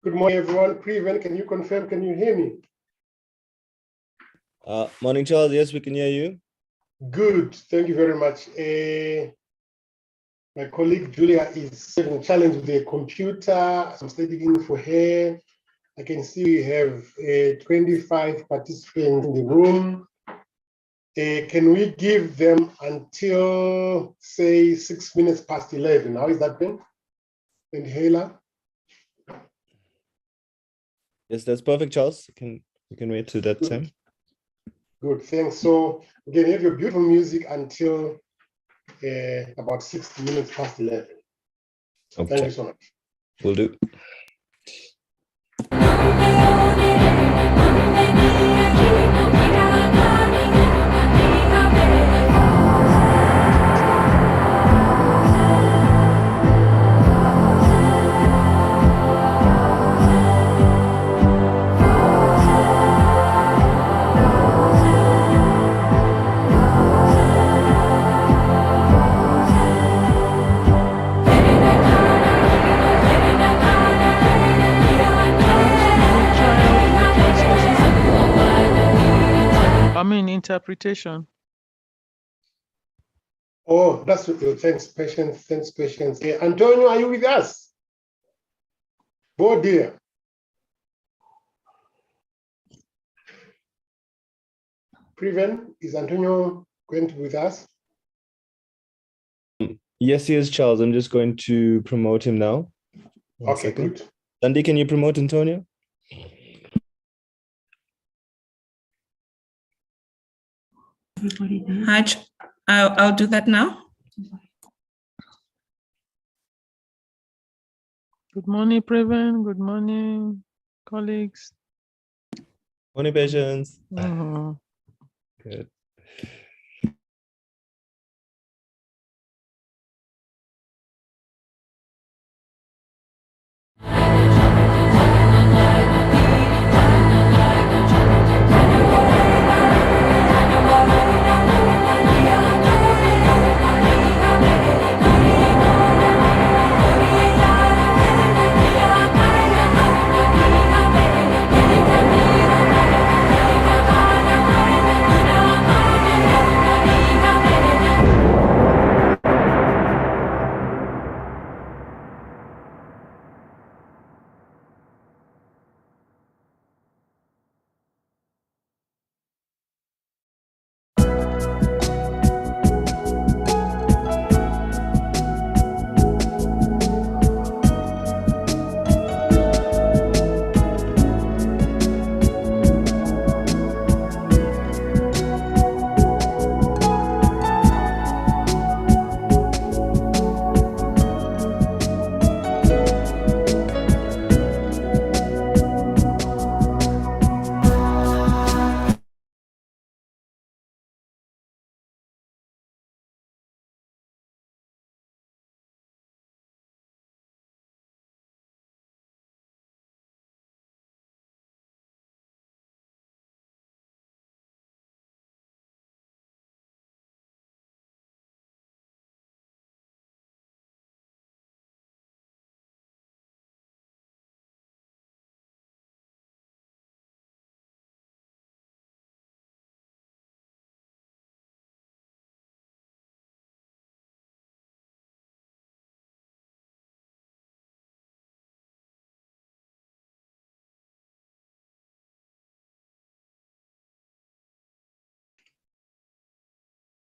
Good morning, everyone. Preven, can you confirm? Can you hear me? Morning, Charles. Yes, we can hear you. Good. Thank you very much. My colleague Julia is having a challenge with the computer. I'm stepping in for her. I can see we have 25 participants in the room. Can we give them until, say, 6 minutes past 11? How is that been? And Hela? Yes, that's perfect, Charles. You can wait to that time. Good, thanks. So again, you have your beautiful music until about 6 minutes past 11. Okay. Thank you so much. Will do. Interpretation. Oh, that's good. Thanks, Patience. Thanks, Patience. Antonio, are you with us? Oh, dear. Preven, is Antonio going to be with us? Yes, he is, Charles. I'm just going to promote him now. One Okay, second. good. Sandy, can you promote Antonio? Hi, I'll do that now. Good morning, Preven. Good morning, colleagues. Morning, Patience. Good.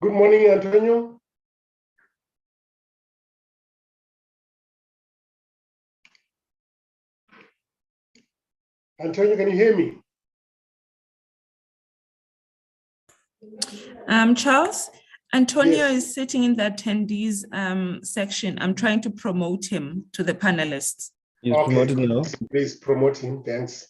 Good morning, Antonio. Antonio, can you hear me? Charles, Antonio Yes. is sitting in the attendees section. I'm trying to promote him to the panelists. He's Okay, promoted good. now. Please promote him. Thanks.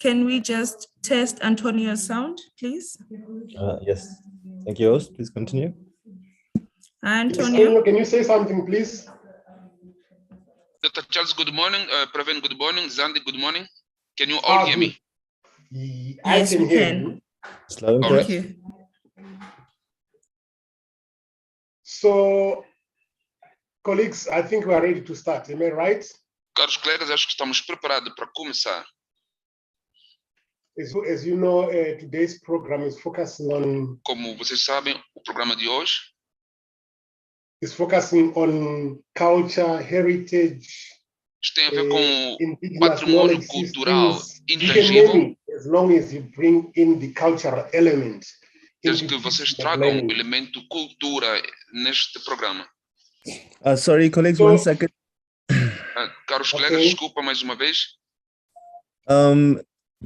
Can we just test Antonio's sound, please? Yes. Thank you, host. Please continue. Antonio? Can you say something, please? Dr. Charles, good morning. Praveen, good morning. Zandi, good morning. Can you all hear me? I Yes, can we hear can. you. It's loud and All right. clear. Thank you. So, colleagues, I think we are ready to start. Am I right? Caros colegas, acho que estamos preparados para começar. As you know, today's program is focusing on Como vocês sabem, o programa de hoje culture, heritage, isto tem a ver com indigenous patrimônio knowledge cultural systems. You can name intangível, it, as long as you bring in the cultural element. desde into que vocês teaching and tragam o learning. elemento cultura neste programa. Sorry, colleagues, So- 1 second. Caros Okay. colegas, desculpa mais uma vez.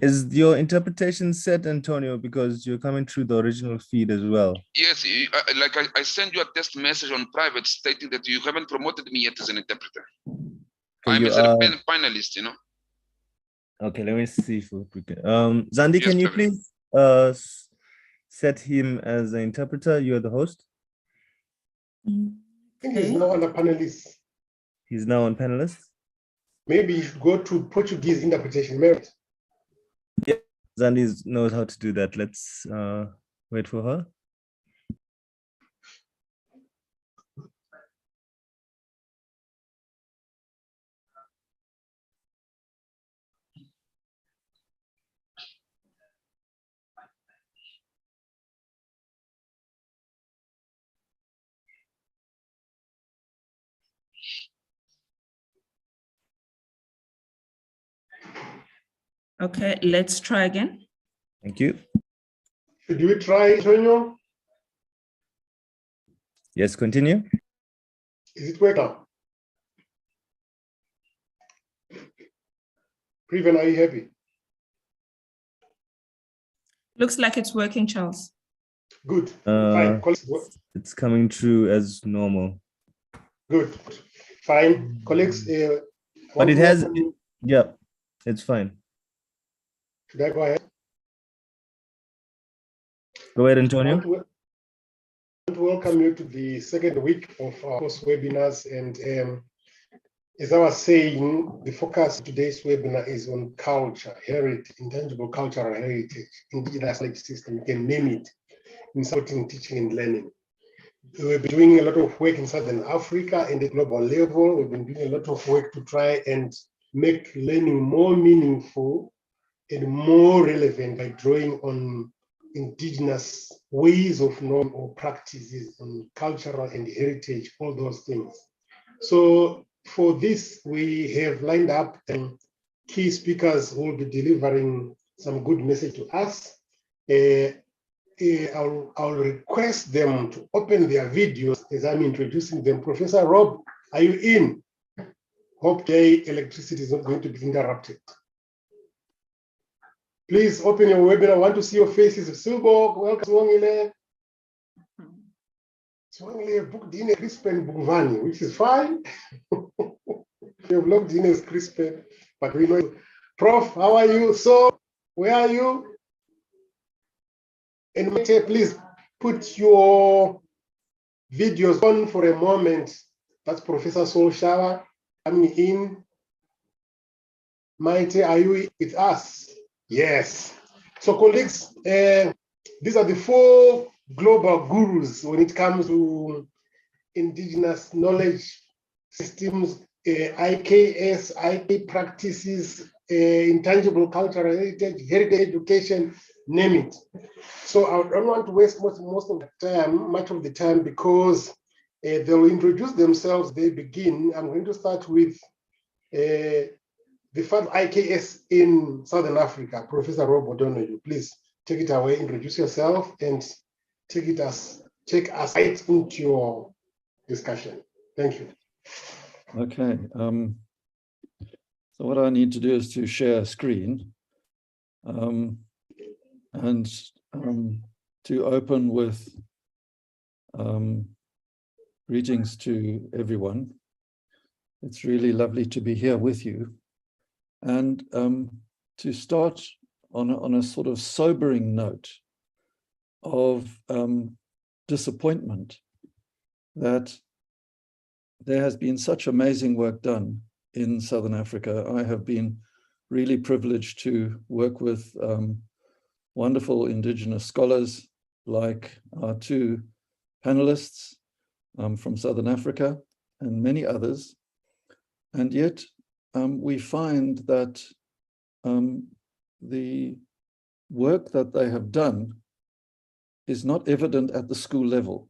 Is your interpretation set, Antonio, because you're coming through the original feed as well? Yes, like I sent you a text message on private stating that you haven't promoted me yet as an interpreter. I'm you as a are- panelist, you know. Okay, let me see if we can. Zandi, Yes, can you Praveen. please set him as an interpreter? You are the host. I think he's now under panelists. He's now on panelist. Maybe you should go to Portuguese interpretation. Merit. Zandi knows how to do that. Let's wait for her. Okay, let's try again. Thank you. Should we try, Antonio? Yes, continue. Is it working now? Preven, are you happy? Looks like it's working, Charles. Good. Fine. Colleagues, It's coming through as normal. good. Fine. Colleagues, But it has, yeah, it's fine. Should I go ahead? Go ahead, I Antonio. want to welcome you to the second week of our course webinars. And as I was saying, the focus of today's webinar is on culture, heritage, intangible cultural heritage, indigenous knowledge system, you can name it, in supporting teaching and learning. We've been doing a lot of work in Southern Africa and at global level. We've been doing a lot of work to try and make learning more meaningful and more relevant by drawing on indigenous ways of knowing or practices on cultural and heritage, all those things. So for this, we have lined up key speakers who will be delivering some good message to us. I'll request them to open their videos as I'm introducing them. Professor Rob, are you in? Hope the electricity is not going to be interrupted. Please open your webinar. I want to see your faces. Silbo, welcome. Swangile. Swangile booked in a Crispin Bugvani, which is fine. You have logged in as Crispin, but we know. Prof, how are you? So, where are you? And please put your videos on for a moment. That's Professor Sol Shawa coming in. Maite, are you with us? Yes. So colleagues, these are the 4 global gurus when it comes to indigenous knowledge systems, IKS, IK practices, intangible cultural heritage, heritage education, name it. So I don't want to waste much of the time because they'll introduce themselves, they begin. I'm going to start with the first IKS in Southern Africa, Professor Rob O'Donoghue. Please take it away, introduce yourself, and take us right into your discussion. Thank you. Okay. So what I need to do is to share a screen and to open with greetings to everyone. It's really lovely to be here with you. And to start on a sort of sobering note of disappointment that there has been such amazing work done in Southern Africa. I have been really privileged to work with wonderful indigenous scholars like our two panelists from Southern Africa and many others. And yet we find that the work that they have done is not evident at the school level.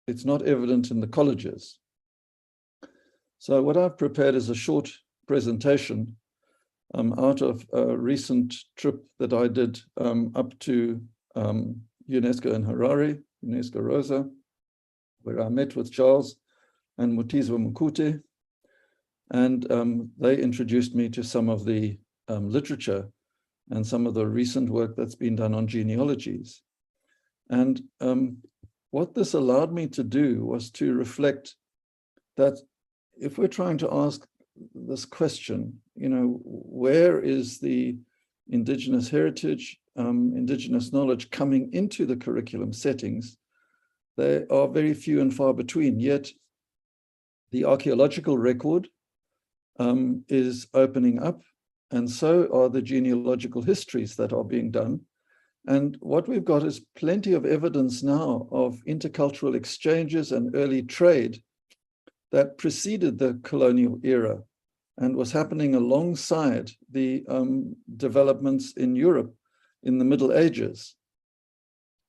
It's not evident in the colleges. So what I've prepared is a short presentation out of a recent trip that I did up to UNESCO in Harare, UNESCO Rosa, where I met with Charles and Mutizwa Mukute. And they introduced me to some of the literature and some of the recent work that's been done on genealogies. And what this allowed me to do was to reflect that if we're trying to ask this question, you know, where is the indigenous heritage, indigenous knowledge coming into the curriculum settings, they are very few and far between. Yet the archaeological record is opening up, and so are the genealogical histories that are being done. And what we've got is plenty of evidence now of intercultural exchanges and early trade that preceded the colonial era and was happening alongside the developments in Europe in the Middle Ages.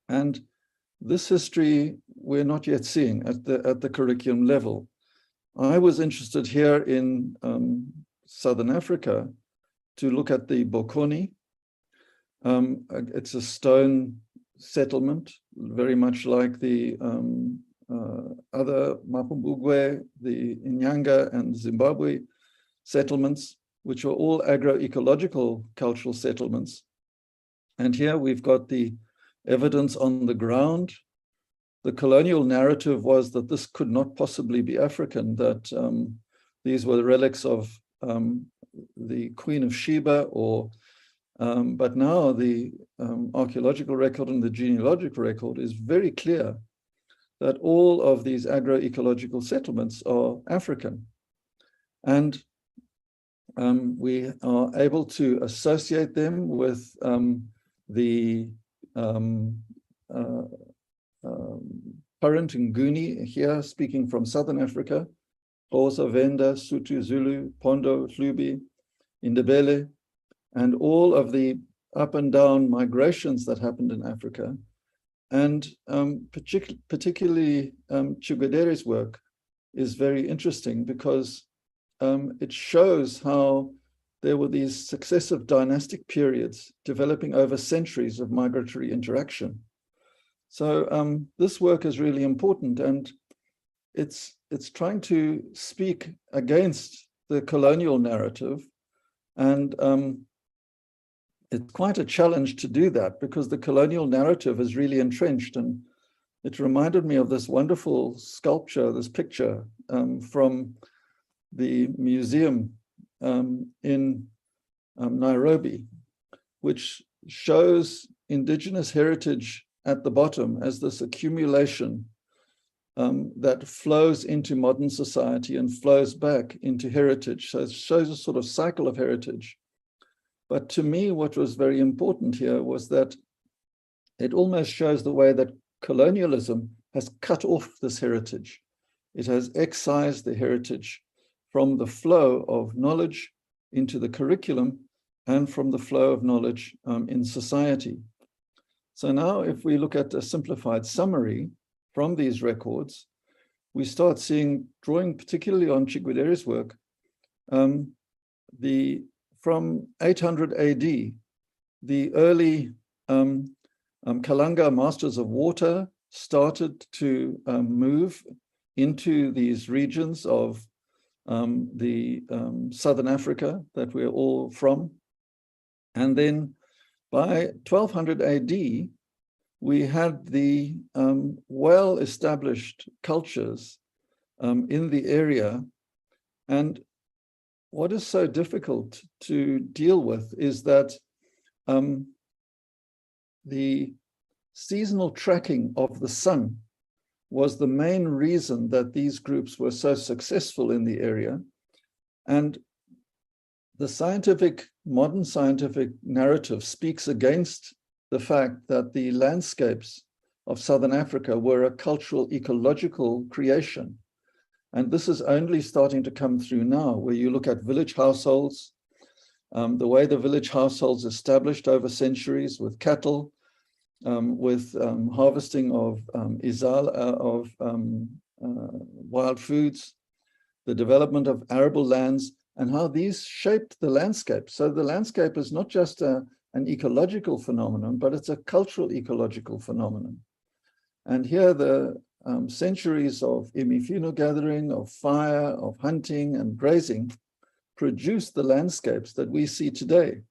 And this history we're not yet seeing at the curriculum level. I was interested here in Southern Africa to look at the Bokoni. It's a stone settlement, very much like the other Mapungubwe, the Inyanga and Zimbabwe settlements, which are all agroecological cultural settlements. And here we've got the evidence on the ground. The colonial narrative was that this could not possibly be African, that these were the relics of the Queen of Sheba, but now the archaeological record and the genealogical record is very clear that all of these agroecological settlements are African. And we are able to associate them with the current Nguni here, speaking from Southern Africa, Xhosa, Venda, Sotho, Zulu, Pondo, Hlubi, Indebele, and all of the up and down migrations that happened in Africa. And particularly Chigudere's work is very interesting because it shows how there were these successive dynastic periods developing over centuries of migratory interaction. So this work is really important, and it's trying to speak against the colonial narrative, and it's quite a challenge to do that because the colonial narrative is really entrenched. And it reminded me of this wonderful sculpture, this picture from the museum in Nairobi, which shows indigenous heritage at the bottom as this accumulation that flows into modern society and flows back into heritage. So it shows a sort of cycle of heritage. But to me, what was very important here was that it almost shows the way that colonialism has cut off this heritage. It has excised the heritage from the flow of knowledge into the curriculum and from the flow of knowledge in society. So now if we look at a simplified summary from these records, we start seeing, drawing particularly on Chigudere's work, from 800 AD, the early Kalanga masters of water started to move into these regions of the Southern Africa that we're all from. And then by 1200 AD, we had the well-established cultures in the area. And what is so difficult to deal with is that the seasonal tracking of the sun was the main reason that these groups were so successful in the area. And the modern scientific narrative speaks against the fact that the landscapes of Southern Africa were a cultural ecological creation. And this is only starting to come through now, where you look at village households, the way the village households established over centuries with cattle, with harvesting of wild foods, the development of arable lands, and how these shaped the landscape. So the landscape is not just an ecological phenomenon, but it's a cultural ecological phenomenon. And here the centuries of imifino gathering, of fire, of hunting and grazing produced the landscapes that we see today.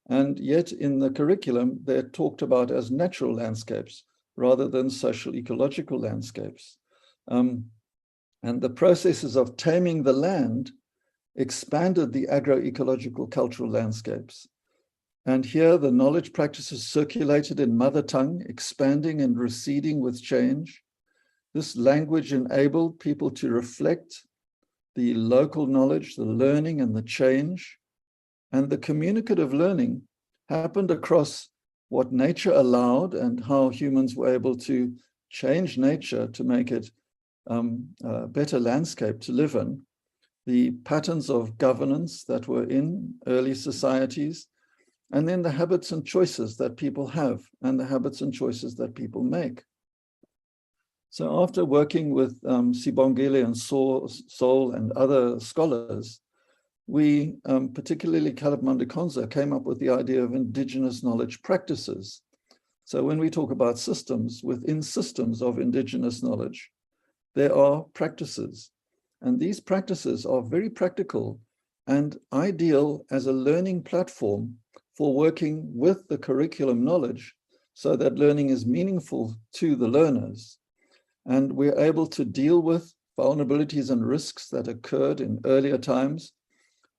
And yet in the curriculum, they're talked about as natural landscapes rather than social ecological landscapes. And the processes of taming the land expanded the agroecological cultural landscapes. And here the knowledge practices circulated in mother tongue, expanding and receding with change. This language enabled people to reflect the local knowledge, the learning and the change. And the communicative learning happened across what nature allowed and how humans were able to change nature to make it a better landscape to live in, the patterns of governance that were in early societies, and then the habits and choices that people have and the habits and choices that people make. So after working with Sibongile and Sol and other scholars, we, particularly Caleb Mandekonza, came up with the idea of indigenous knowledge practices. So when we talk about systems, within systems of indigenous knowledge, there are practices. And these practices are very practical and ideal as a learning platform for working with the curriculum knowledge so that learning is meaningful to the learners. And we're able to deal with vulnerabilities and risks that occurred in earlier times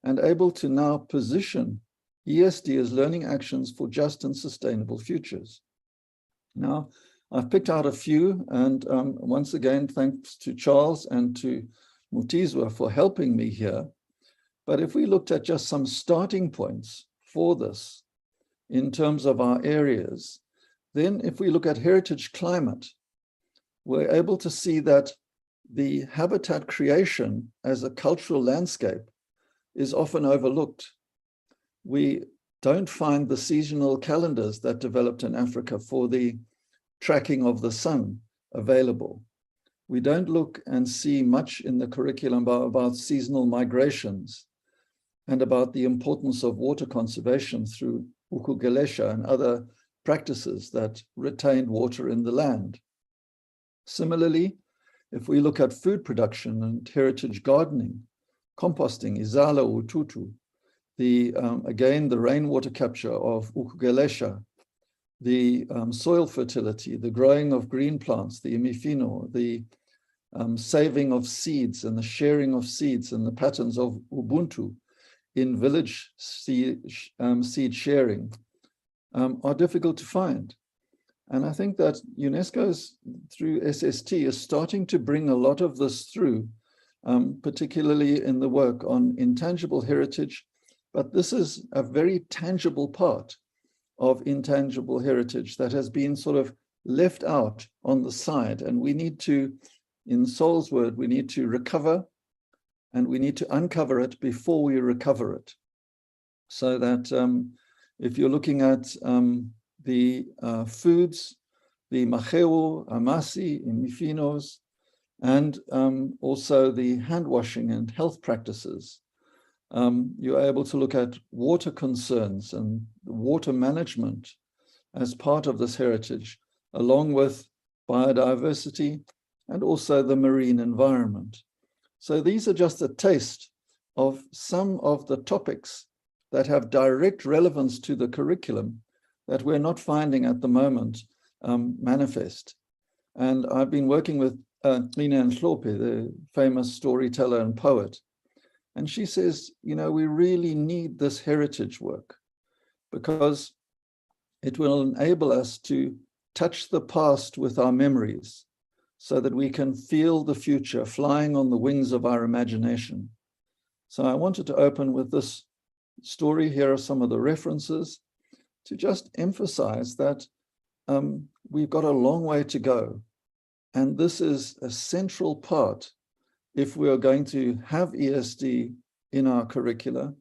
and able to now position ESD as learning actions for just and sustainable futures. Now, I've picked out a few, and once again, thanks to Charles and to Mutizwa for helping me here. But if we looked at just some starting points for this in terms of our areas, then if we look at heritage climate, we're able to see that the habitat creation as a cultural landscape is often overlooked. We don't find the seasonal calendars that developed in Africa for the tracking of the sun available. We don't look and see much in the curriculum about seasonal migrations and about the importance of water conservation through ukugelesha and other practices that retained water in the land. Similarly, if we look at food production and heritage gardening, composting, izala ututu, again, the rainwater capture of ukugelesha, the soil fertility, the growing of green plants, the imifino, the saving of seeds and the sharing of seeds and the patterns of Ubuntu in village seed sharing are difficult to find. And I think that UNESCO's, through SST, is starting to bring a lot of this through, particularly in the work on intangible heritage. But this is a very tangible part of intangible heritage that has been sort of left out on the side. And we need to, in Sol's word, we need to recover and we need to uncover it before we recover it. So that if you're looking at the foods, the maheu, amasi, imifinos, and also the hand washing and health practices, you're able to look at water concerns and water management as part of this heritage, along with biodiversity and also the marine environment. So these are just a taste of some of the topics that have direct relevance to the curriculum that we're not finding at the moment manifest. And I've been working with Nina Nhlope, the famous storyteller and poet. And she says, you know, we really need this heritage work because It will enable us to touch the past with our memories so that we can feel the future flying on the wings of our imagination. So I wanted to open with this story. Here are some of the references to just emphasize that we've got a long way to go. And this is a central part if we are going to have ESD in our curricula,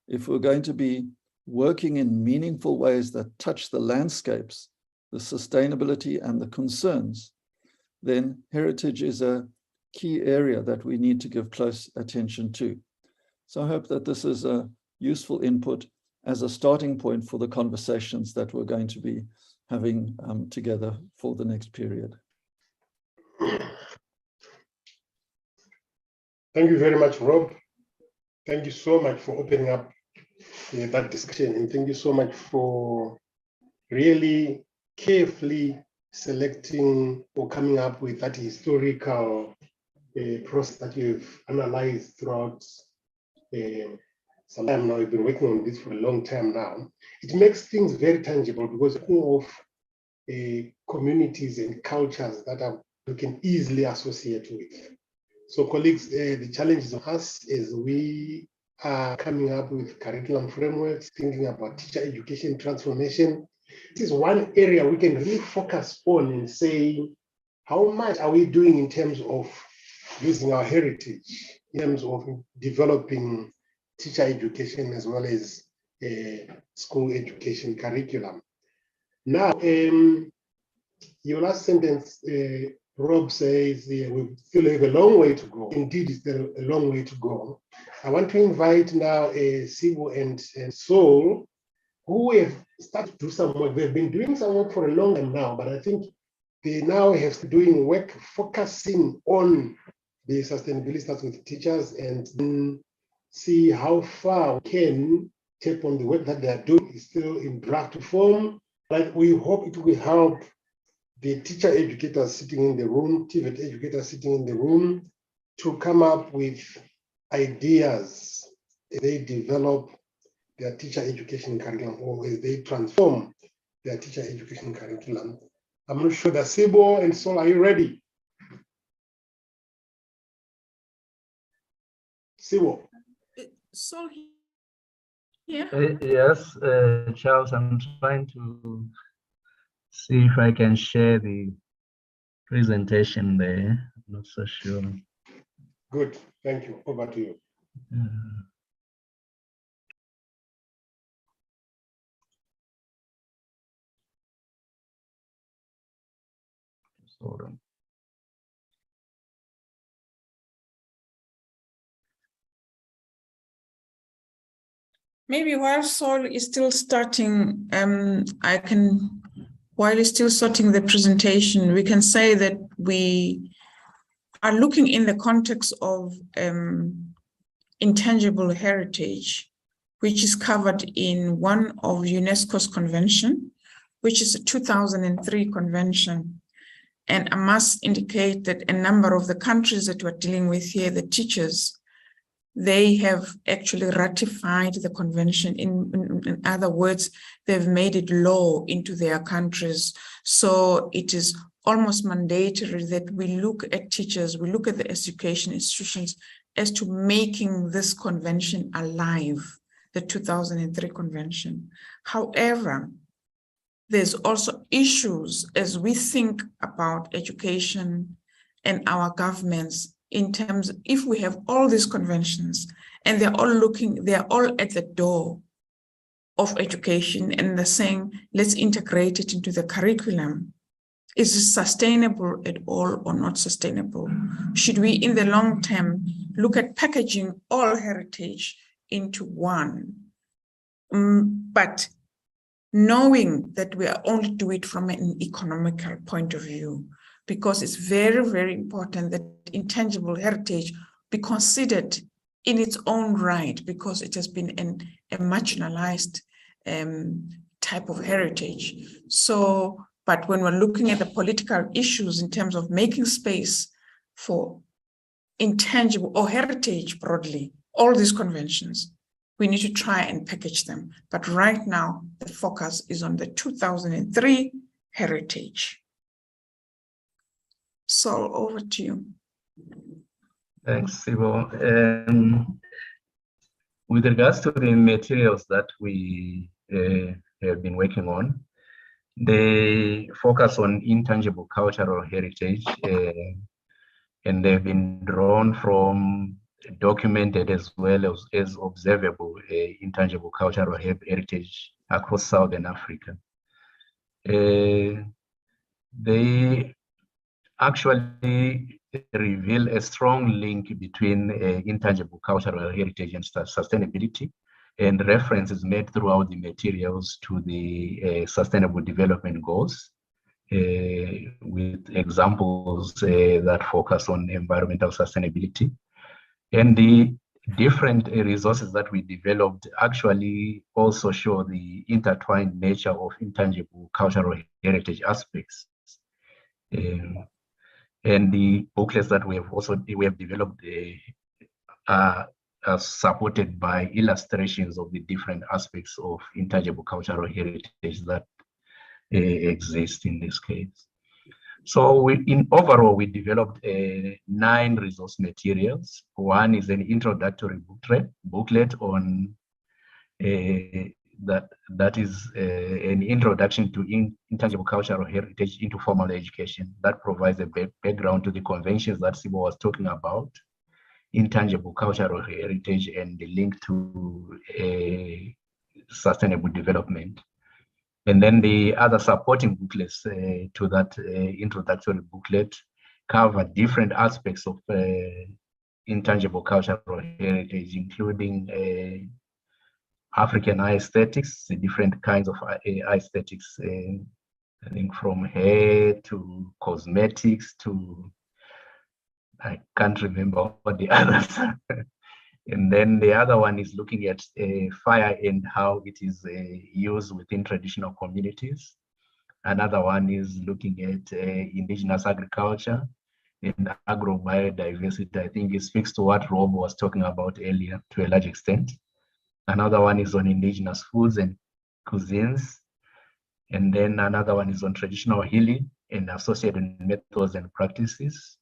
if we're going to be working in meaningful ways that touch the landscapes, the sustainability and the concerns, then heritage is a key area that we need to give close attention to. So I hope that this is a useful input as a starting point for the conversations that we're going to be having together for the next period. Thank you very much, Rob. Thank you so much for opening up that discussion, and thank you so much for really carefully selecting or coming up with that historical process that you've analyzed throughout some time now. You've been working on this for a long time now. It makes things very tangible because of communities and cultures that we can easily associate with. So colleagues, the challenge is on us as we are coming up with curriculum frameworks, thinking about teacher education transformation. This is one area we can really focus on and say, how much are we doing in terms of using our heritage, in terms of developing teacher education as well as school education curriculum. Now, your last sentence, Rob says we still have a long way to go. Indeed, it's still a long way to go. I want to invite now Sibu and Sol, who have started to do some work. They've been doing some work for a long time now, but I think they now have to doing work focusing on the sustainability starts with teachers and then see how far we can tap on the work that they are doing. It's still in draft form, but we hope it will help the teacher educators sitting in the room, TVET educators sitting in the room, to come up with ideas as they develop their teacher education curriculum or as they transform their teacher education curriculum. I'm not sure that Sibo and Sol, are you ready? Sibo. Sol here? Yes, Charles, I'm trying to see if I can share the presentation there. I'm not so sure. Good, thank you. Over to you. Hold on. Maybe while Sol is still starting, while he's still sorting the presentation, we can say that we are looking in the context of intangible heritage, which is covered in one of UNESCO's convention, which is a 2003 convention. And I must indicate that a number of the countries that we're dealing with here, the teachers, they have actually ratified the convention. In other words, they've made it law into their countries. So it is almost mandatory that we look at teachers, we look at the education institutions as to making this convention alive, the 2003 convention. However, there's also issues as we think about education and our governments in terms of if we have all these conventions and they're all at the door of education and they're saying, let's integrate it into the curriculum. Is it sustainable at all or not sustainable? Should we, in the long term, look at packaging all heritage into one? But knowing that we are only do it from an economical point of view, because it's very, very important that intangible heritage be considered in its own right, because it has been a marginalized type of heritage. So, but when we're looking at the political issues in terms of making space for intangible or heritage broadly, all these conventions, we need to try and package them. But right now, the focus is on the 2003 heritage. So over to you. Thanks, Sibo. With regards to the materials that we have been working on, they focus on intangible cultural heritage, and they've been drawn from documented as well as observable intangible cultural heritage across Southern Africa. They actually reveal a strong link between intangible cultural heritage and sustainability, and reference is made throughout the materials to the Sustainable Development Goals, with examples that focus on environmental sustainability. And the different resources that we developed actually also show the intertwined nature of intangible cultural heritage aspects. And the booklets that we have developed are supported by illustrations of the different aspects of intangible cultural heritage that exist in this case. So overall, we developed 9 resource materials. One is an introductory booklet on that is an introduction to intangible cultural heritage into formal education. That provides a background to the conventions that Sibo was talking about, intangible cultural heritage and the link to sustainable development. And then the other supporting booklets to that introductory booklet cover different aspects of intangible cultural heritage, including African aesthetics, the different kinds of aesthetics, I think from hair to cosmetics to, I can't remember what the others are. And then the other one is looking at fire and how it is used within traditional communities. Another one is looking at indigenous agriculture and agro-biodiversity. I think it speaks to what Rob was talking about earlier to a large extent. Another one is on indigenous foods and cuisines. And then another one is on traditional healing and associated methods and practices.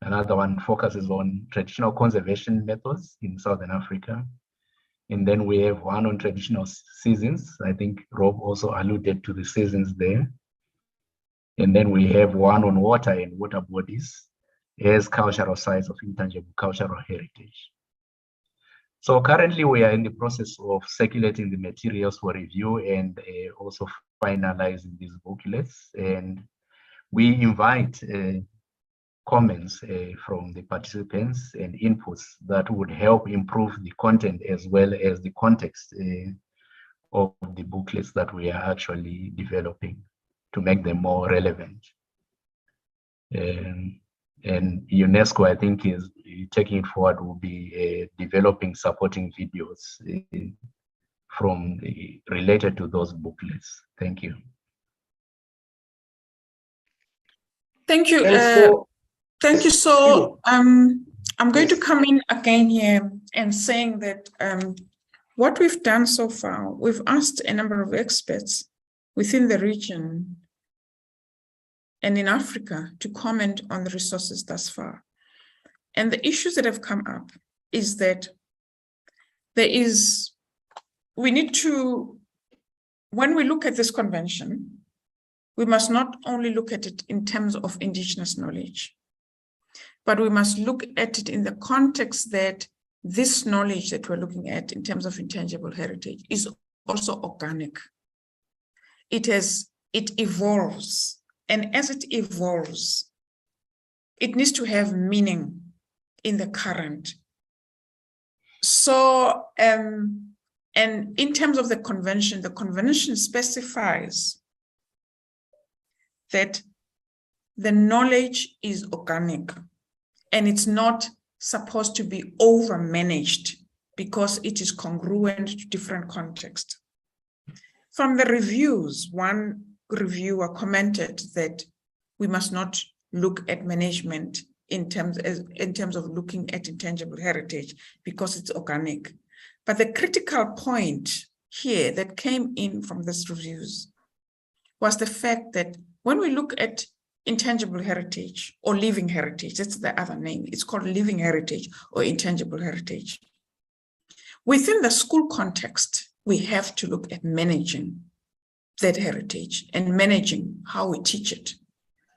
Another one focuses on traditional conservation methods in Southern Africa. And then we have one on traditional seasons. I think Rob also alluded to the seasons there. And then we have one on water and water bodies as cultural sites of intangible cultural heritage. So currently we are in the process of circulating the materials for review and also finalizing these booklets. And we invite comments from the participants and inputs that would help improve the content as well as the context of the booklets that we are actually developing to make them more relevant. And UNESCO, I think, is taking it forward, will be developing supporting videos related to those booklets. Thank you. Thank you. Thank you. So I'm going to come in again here and saying that what we've done so far, we've asked a number of experts within the region and in Africa to comment on the resources thus far. And the issues that have come up is that we need to, when we look at this convention, we must not only look at it in terms of indigenous knowledge, but we must look at it in the context that this knowledge that we're looking at in terms of intangible heritage is also organic. It evolves. And as it evolves, it needs to have meaning in the current. So, and in terms of the convention specifies that the knowledge is organic and it's not supposed to be over-managed because it is congruent to different contexts. From the reviews, one reviewer commented that we must not look at management in terms of looking at intangible heritage because it's organic. But the critical point here that came in from these reviews was the fact that when we look at intangible heritage or living heritage, that's the other name, it's called living heritage or intangible heritage. Within the school context, we have to look at managing that heritage and managing how we teach it.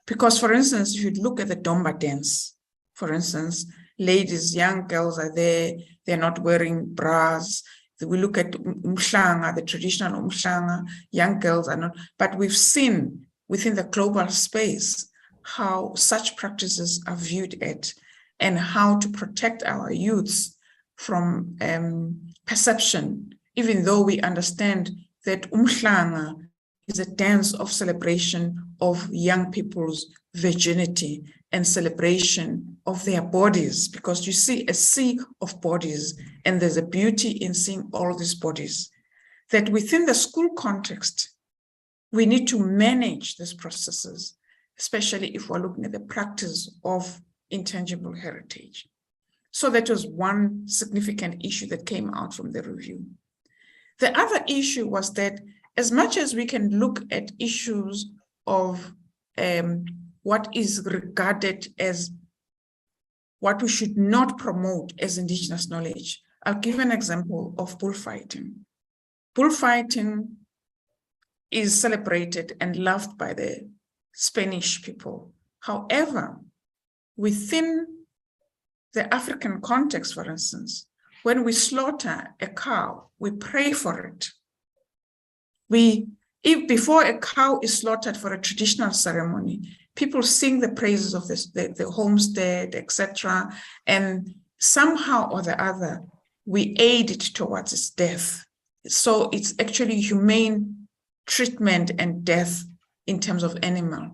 Because, for instance, if you look at the Domba dance, for instance, ladies, young girls are there, they're not wearing bras. We look at umhlanga, the traditional umhlanga, young girls are not, but we've seen within the global space how such practices are viewed at and how to protect our youths from perception, even though we understand that umhlanga is a dance of celebration of young people's virginity and celebration of their bodies, because you see a sea of bodies and there's a beauty in seeing all these bodies. That within the school context, we need to manage these processes, especially if we're looking at the practice of intangible heritage. So that was one significant issue that came out from the review. The other issue was that as much as we can look at issues of what is regarded as what we should not promote as indigenous knowledge, I'll give an example of bullfighting. Bullfighting is celebrated and loved by the Spanish people. However, within the African context, for instance, when we slaughter a cow, we pray for it. If before a cow is slaughtered for a traditional ceremony, people sing the praises of the homestead, etc. And somehow or the other, we aid it towards its death. So it's actually humane treatment and death in terms of animal.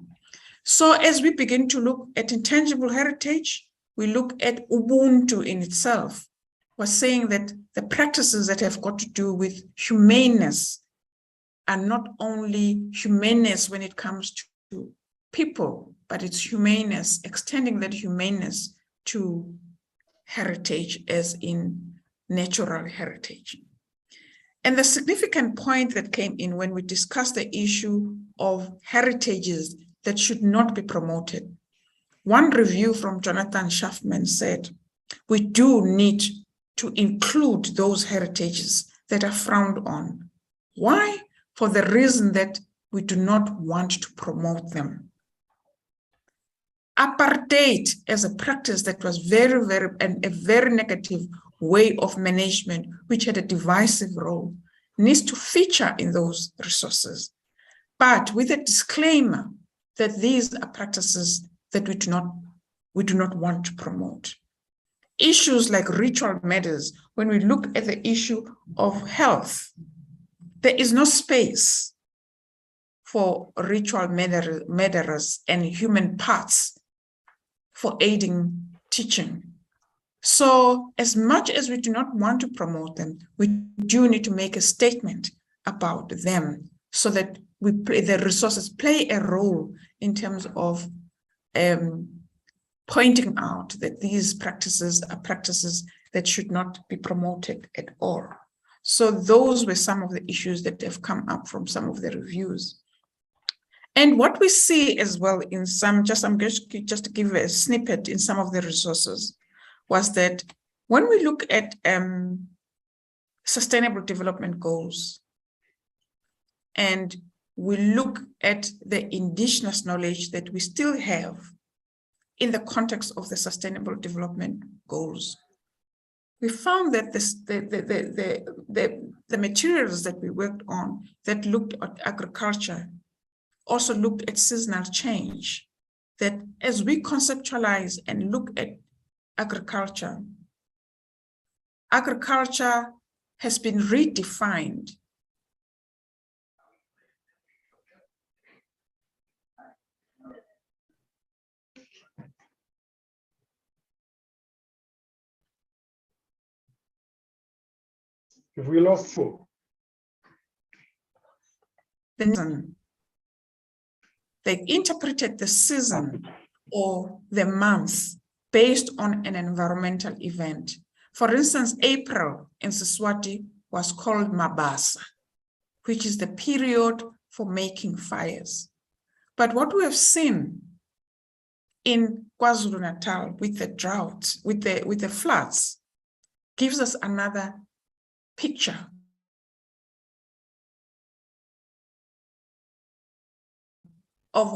So as we begin to look at intangible heritage, we look at Ubuntu in itself. We're saying that the practices that have got to do with humaneness are not only humaneness when it comes to people, but it's humaneness, extending that humaneness to heritage as in natural heritage. And the significant point that came in when we discussed the issue of heritages that should not be promoted. One review from Jonathan Schaffman said, we do need to include those heritages that are frowned on. Why? For the reason that we do not want to promote them. Apartheid as a practice that was a very negative way of management, which had a divisive role, needs to feature in those resources, but with a disclaimer that these are practices that we do not want to promote. Issues like ritual matters, when we look at the issue of health, there is no space for ritual murderers and human parts for aiding teaching. So as much as we do not want to promote them, we do need to make a statement about them so that the resources play a role in terms of pointing out that these practices are practices that should not be promoted at all. So those were some of the issues that have come up from some of the reviews. And what we see as well in some, I'm going to just give a snippet in some of the resources, was that when we look at sustainable development goals, and we look at the indigenous knowledge that we still have in the context of the sustainable development goals, we found that the materials that we worked on that looked at agriculture also looked at seasonal change, that as we conceptualize and look at agriculture has been redefined. If we lost food. They interpreted the season or the month based on an environmental event. For instance, April in Siswati was called Mabasa, which is the period for making fires. But what we have seen in KwaZulu-Natal with the drought, with the floods, gives us another picture of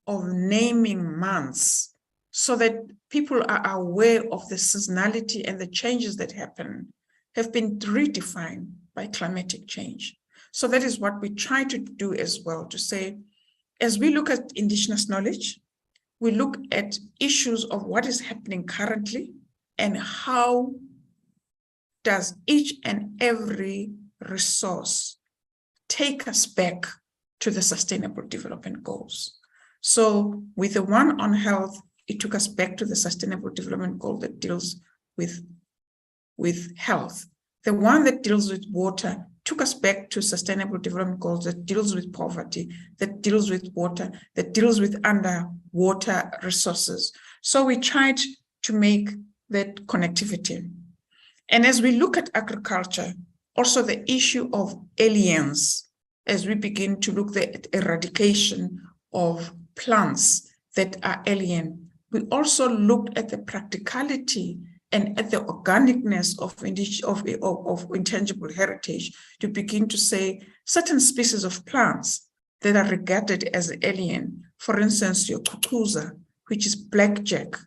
naming months, so that people are aware of the seasonality and the changes that happen have been redefined by climatic change. So that is what we try to do as well, to say, as we look at indigenous knowledge, we look at issues of what is happening currently and how does each and every resource take us back to the Sustainable Development Goals. So with the one on health, it took us back to the Sustainable Development Goal that deals with health. The one that deals with water took us back to Sustainable Development Goals that deals with poverty, that deals with water, that deals with underwater resources. So we tried to make that connectivity. And as we look at agriculture, also the issue of aliens, as we begin to look at eradication of plants that are alien, we also looked at the practicality and at the organicness of intangible heritage to begin to say certain species of plants that are regarded as alien, for instance, your kukuza, which is blackjack,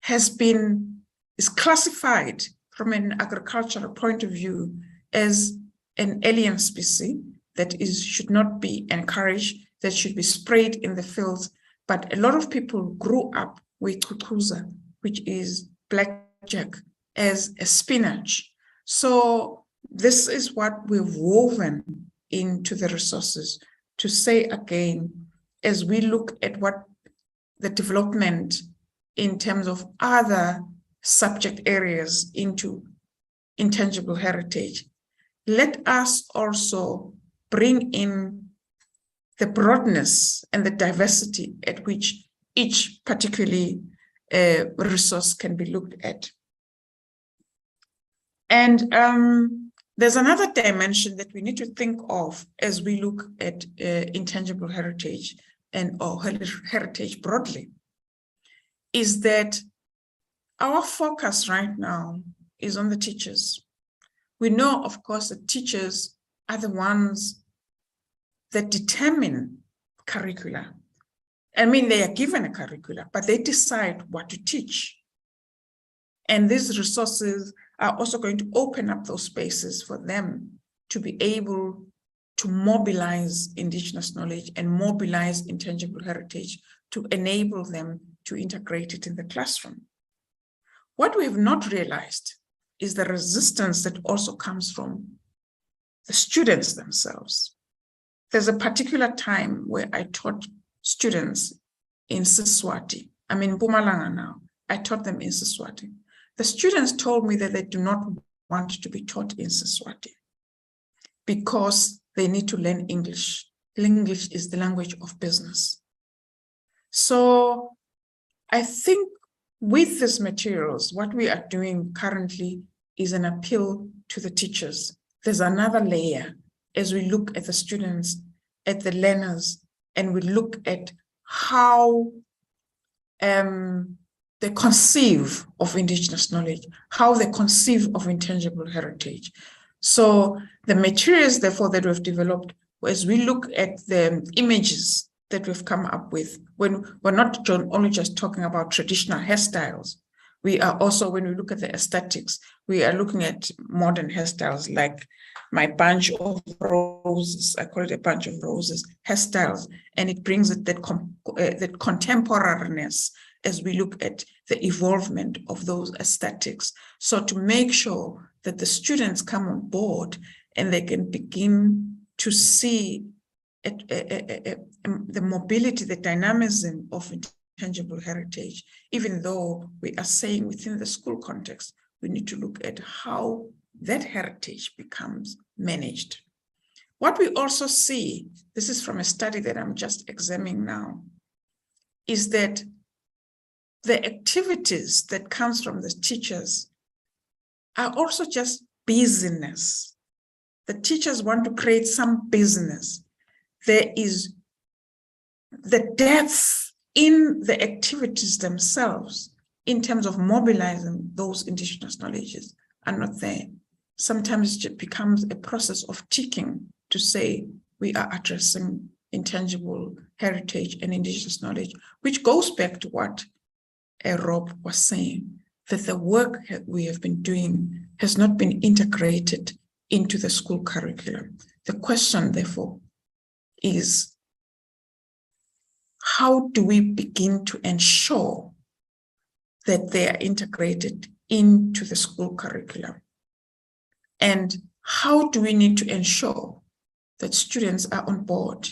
is classified from an agricultural point of view as an alien species that should not be encouraged, that should be sprayed in the fields. But a lot of people grew up with kukuza, which is blackjack, as a spinach. So this is what we've woven into the resources to say again, as we look at what the development in terms of other subject areas into intangible heritage, let us also bring in the broadness and the diversity at which each particularly resource can be looked at. And there's another dimension that we need to think of as we look at intangible heritage or heritage broadly, is that our focus right now is on the teachers. We know, of course, that teachers are the ones that determine curricula. I mean, they are given a curricula, but they decide what to teach. And these resources are also going to open up those spaces for them to be able to mobilize indigenous knowledge and mobilize intangible heritage to enable them to integrate it in the classroom. What we have not realized is the resistance that also comes from the students themselves. There's a particular time where I taught students in Siswati. I'm in Mpumalanga now. I taught them in Siswati. The students told me that they do not want to be taught in Siswati because they need to learn English. English is the language of business. So I think with these materials, what we are doing currently is an appeal to the teachers. There's another layer as we look at the students, at the learners, and we look at how they conceive of indigenous knowledge, how they conceive of intangible heritage. So the materials, therefore, that we've developed, as we look at the images that we've come up with, when we're not only just talking about traditional hairstyles, we are also, when we look at the aesthetics, we are looking at modern hairstyles like my bunch of roses, I call it a bunch of roses, hairstyles, and it brings it that contemporariness as we look at the evolvement of those aesthetics. So to make sure that the students come on board and they can begin to see the mobility, the dynamism of intangible heritage, even though we are saying within the school context, we need to look at how that heritage becomes managed. What we also see, this is from a study that I'm just examining now, is that the activities that comes from the teachers are also just business. The teachers want to create some business. There is the depth in the activities themselves in terms of mobilizing those indigenous knowledges are not there. Sometimes it becomes a process of ticking to say we are addressing intangible heritage and indigenous knowledge, which goes back to what Rob was saying, that the work that we have been doing has not been integrated into the school curriculum. The question, therefore, is how do we begin to ensure that they are integrated into the school curriculum? And how do we need to ensure that students are on board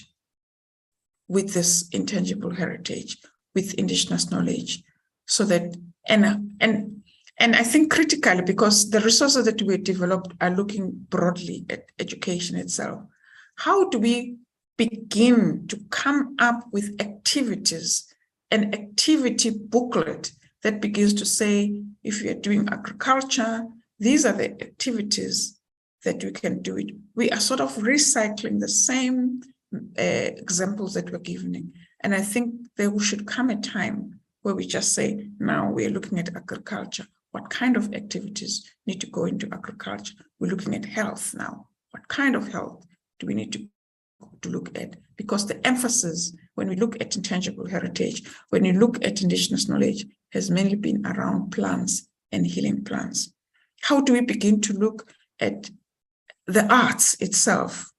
with this intangible heritage, with indigenous knowledge, so that, and I think critically, because the resources that we developed are looking broadly at education itself, how do we begin to come up with activities, an activity booklet that begins to say, if you are doing agriculture, these are the activities that we can do it. We are sort of recycling the same examples that we're giving. And I think there should come a time where we just say, now we're looking at agriculture. What kind of activities need to go into agriculture? We're looking at health now. What kind of health do we need to look at? Because the emphasis, when we look at intangible heritage, when you look at indigenous knowledge, has mainly been around plants and healing plants. How do we begin to look at the arts itself?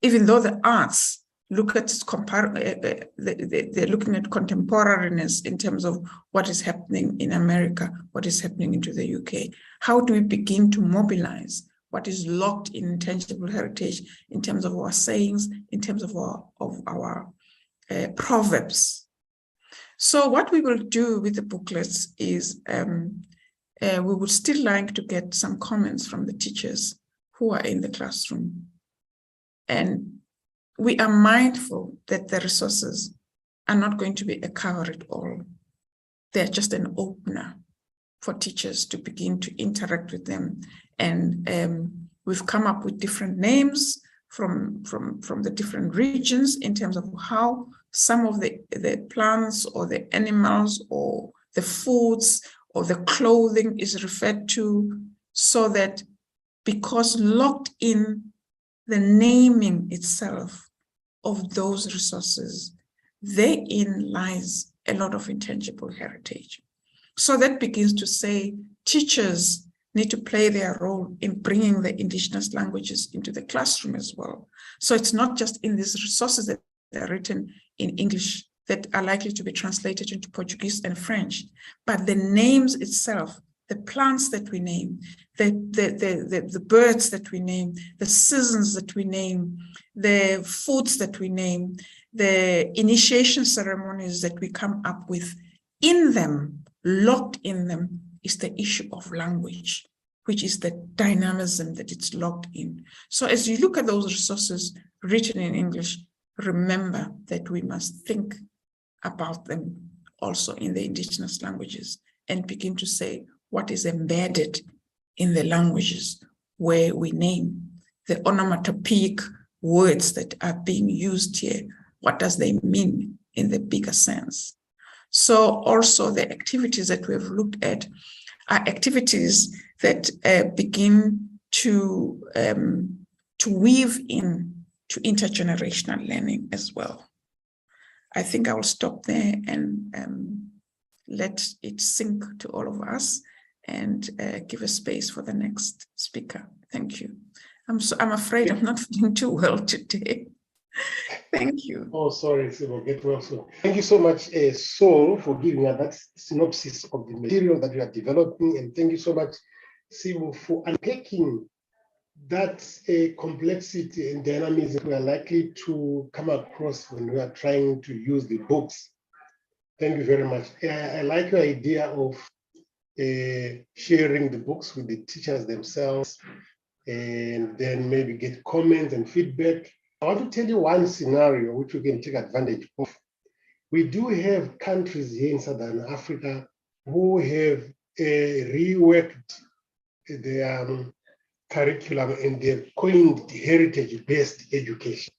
Even though the arts look at they're looking at contemporariness in terms of what is happening in America, what is happening into the UK. How do we begin to mobilize what is locked in intangible heritage in terms of our sayings, in terms of our proverbs? So what we will do with the booklets is we would still like to get some comments from the teachers who are in the classroom. And we are mindful that the resources are not going to be a cover-it-all. They're just an opener for teachers to begin to interact with them. And we've come up with different names from the different regions in terms of how some of the plants or the animals or the foods or the clothing is referred to, so that because locked in the naming itself of those resources, therein lies a lot of intangible heritage. So that begins to say teachers need to play their role in bringing the indigenous languages into the classroom as well. So it's not just in these resources that are written in English that are likely to be translated into Portuguese and French, but the names itself, the plants that we name, the birds that we name, the seasons that we name, the foods that we name, the initiation ceremonies that we come up with, in them, locked in them, is the issue of language, which is the dynamism that it's locked in. So as you look at those resources written in English, remember that we must think about them also in the indigenous languages and begin to say what is embedded in the languages where we name the onomatopoeic words that are being used here. What does they mean in the bigger sense? So also the activities that we've looked at are activities that begin to weave in to intergenerational learning as well. I think I will stop there and let it sink to all of us and give a space for the next speaker. Thank you. I'm afraid I'm not feeling too well today. Thank you. Oh, sorry, Sibo, get well soon. Thank you so much, Saul, for giving us that synopsis of the material that you are developing. And thank you so much, Sibo, for unpacking that complexity and dynamism we are likely to come across when we are trying to use the books. Thank you very much. I like your idea of sharing the books with the teachers themselves and then maybe get comments and feedback. I want to tell you one scenario which we can take advantage of. we do have countries here in Southern Africa who have reworked their curriculum and they've coined heritage-based education.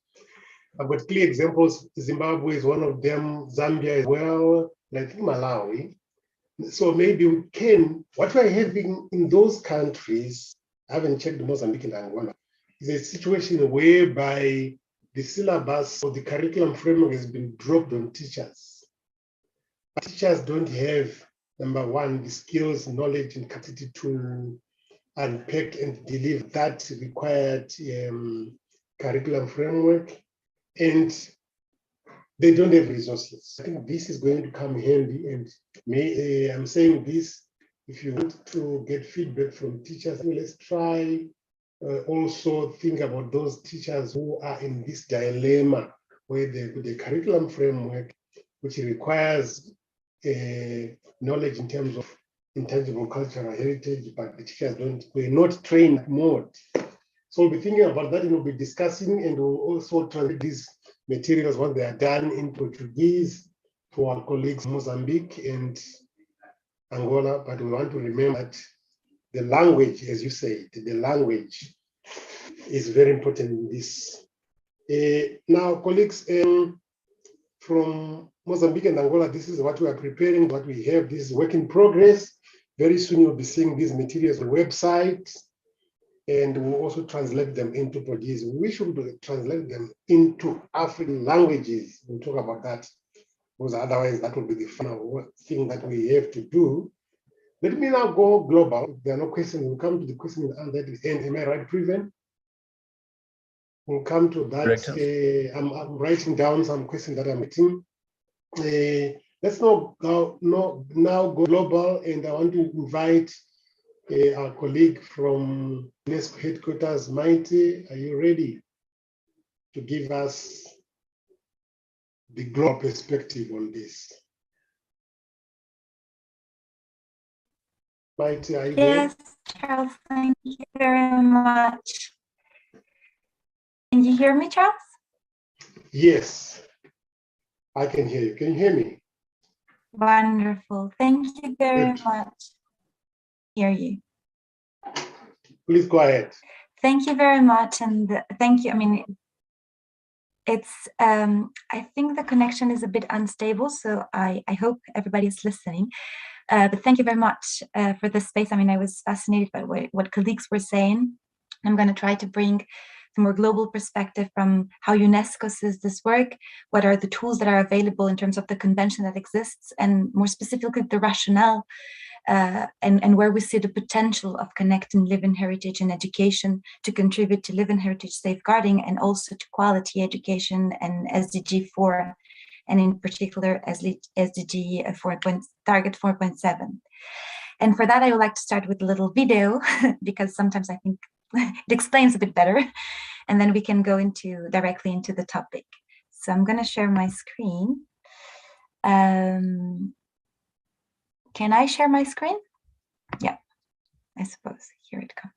I've got clear examples. Zimbabwe is one of them, Zambia as well, and I think Malawi. So maybe we can, what we're having in those countries, I haven't checked Mozambique and Angola, is a situation whereby the syllabus or the curriculum framework has been dropped on teachers. Teachers don't have, number one, the skills, knowledge, and capacity to unpack and deliver that required curriculum framework, and they don't have resources. I think this is going to come handy, and I'm saying this, if you want to get feedback from teachers, let's try also think about those teachers who are in this dilemma where the curriculum framework, which requires knowledge in terms of intangible cultural heritage, but the teachers we're not trained mode. So we'll be thinking about that and we'll be discussing, and we'll also translate these materials once they are done in Portuguese for our colleagues in Mozambique and Angola. But we want to remember that the language, as you say, the language is very important in this. Now, colleagues from Mozambique and Angola, this is what we are preparing, what we have. This is work in progress. Very soon you'll be seeing these materials on the website, and we'll also translate them into Portuguese. We should translate them into African languages. We'll talk about that, because otherwise that will be the final thing that we have to do. Let me now go global. If there are no questions, we'll come to the question and answer at the end. Am I right, Preven? We'll come to that. I'm writing down some questions that I'm getting. Let's now go global, and I want to invite our colleague from UNESCO headquarters, Maite. Are you ready to give us the global perspective on this? Maite, are you there? Yes, Charles, thank you very much. Can you hear me, Charles? Yes, I can hear you. Can you hear me? Wonderful. Thank you very much. Hear you. Please go ahead. Thank you very much, and thank you. I mean, it's. I think the connection is a bit unstable, so I hope everybody's listening. But thank you very much for this space. I mean, I was fascinated by what colleagues were saying. I'm going to try to bring the more global perspective from how UNESCO sees this work, what are the tools that are available in terms of the convention that exists, and more specifically the rationale and where we see the potential of connecting living heritage and education to contribute to living heritage safeguarding and also to quality education and SDG 4, and in particular SDG 4. Target 4.7. And for that, I would like to start with a little video because sometimes I think it explains a bit better, and then we can go directly into the topic. So I'm going to share my screen. Can I share my screen? Yeah, I suppose. Here it comes.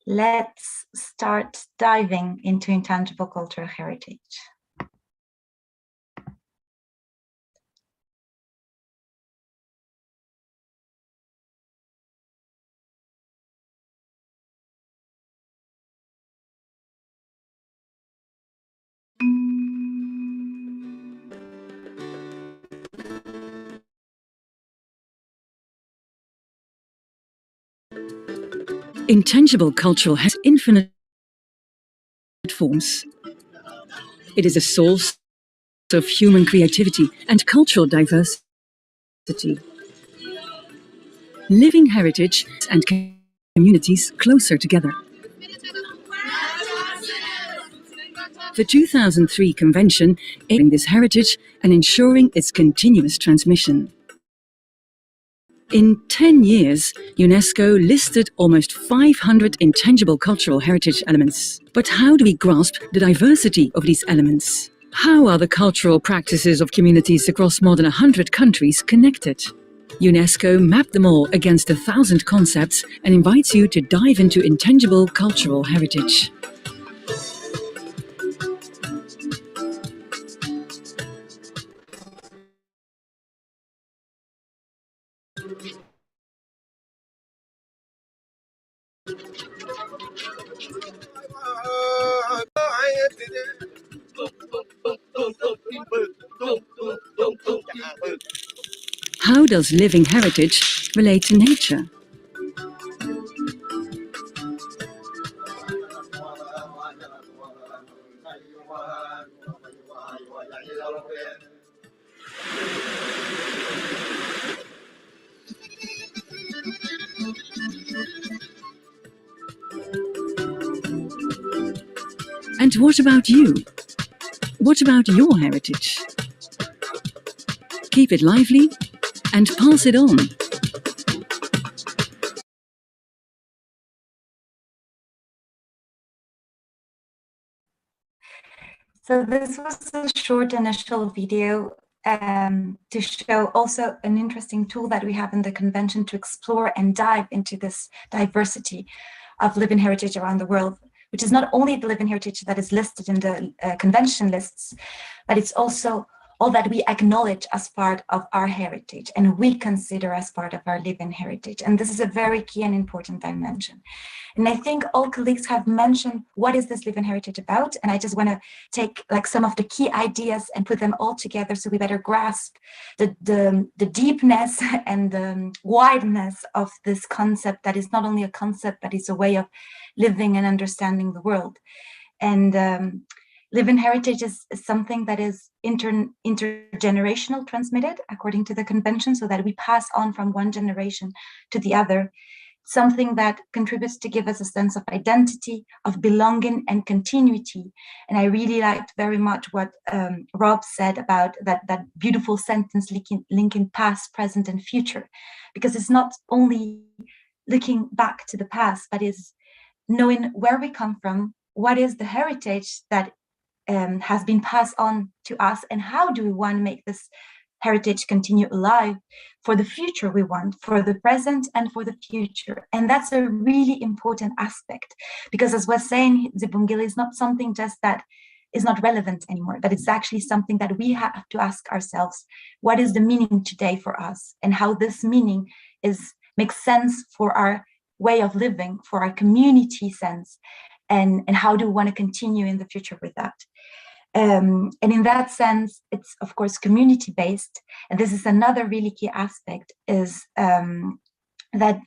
Let's start diving into intangible cultural heritage. Intangible culture has infinite forms. It is a source of human creativity and cultural diversity. Living heritage and communities closer together. The 2003 convention aimed this heritage and ensuring its continuous transmission. In 10 years, UNESCO listed almost 500 intangible cultural heritage elements. But how do we grasp the diversity of these elements? How are the cultural practices of communities across more than 100 countries connected? UNESCO mapped them all against 1,000 concepts and invites you to dive into intangible cultural heritage. How does living heritage relate to nature? And what about you? What about your heritage? Keep it lively and pass it on. So this was a short initial video to show also an interesting tool that we have in the convention to explore and dive into this diversity of living heritage around the world, which is not only the living heritage that is listed in the convention lists, but it's also all that we acknowledge as part of our heritage and we consider as part of our living heritage. And this is a very key and important dimension. And I think all colleagues have mentioned what is this living heritage about. And I just want to take like some of the key ideas and put them all together so we better grasp the deepness and the wideness of this concept that is not only a concept, but it's a way of living and understanding the world. And living heritage is something that is intergenerational transmitted according to the convention, so that we pass on from one generation to the other, something that contributes to give us a sense of identity, of belonging and continuity. And I really liked very much what Rob said about that beautiful sentence linking past, present and future, because it's not only looking back to the past, but is knowing where we come from, what is the heritage that has been passed on to us, and how do we want to make this heritage continue alive for the future we want, for the present and for the future. And that's a really important aspect, because as was saying, Zibungile is not something just that is not relevant anymore, but it's actually something that we have to ask ourselves, what is the meaning today for us, and how this meaning makes sense for our way of living, for our community sense, and how do we want to continue in the future with that. And in that sense, it's of course community-based. And this is another really key aspect, is that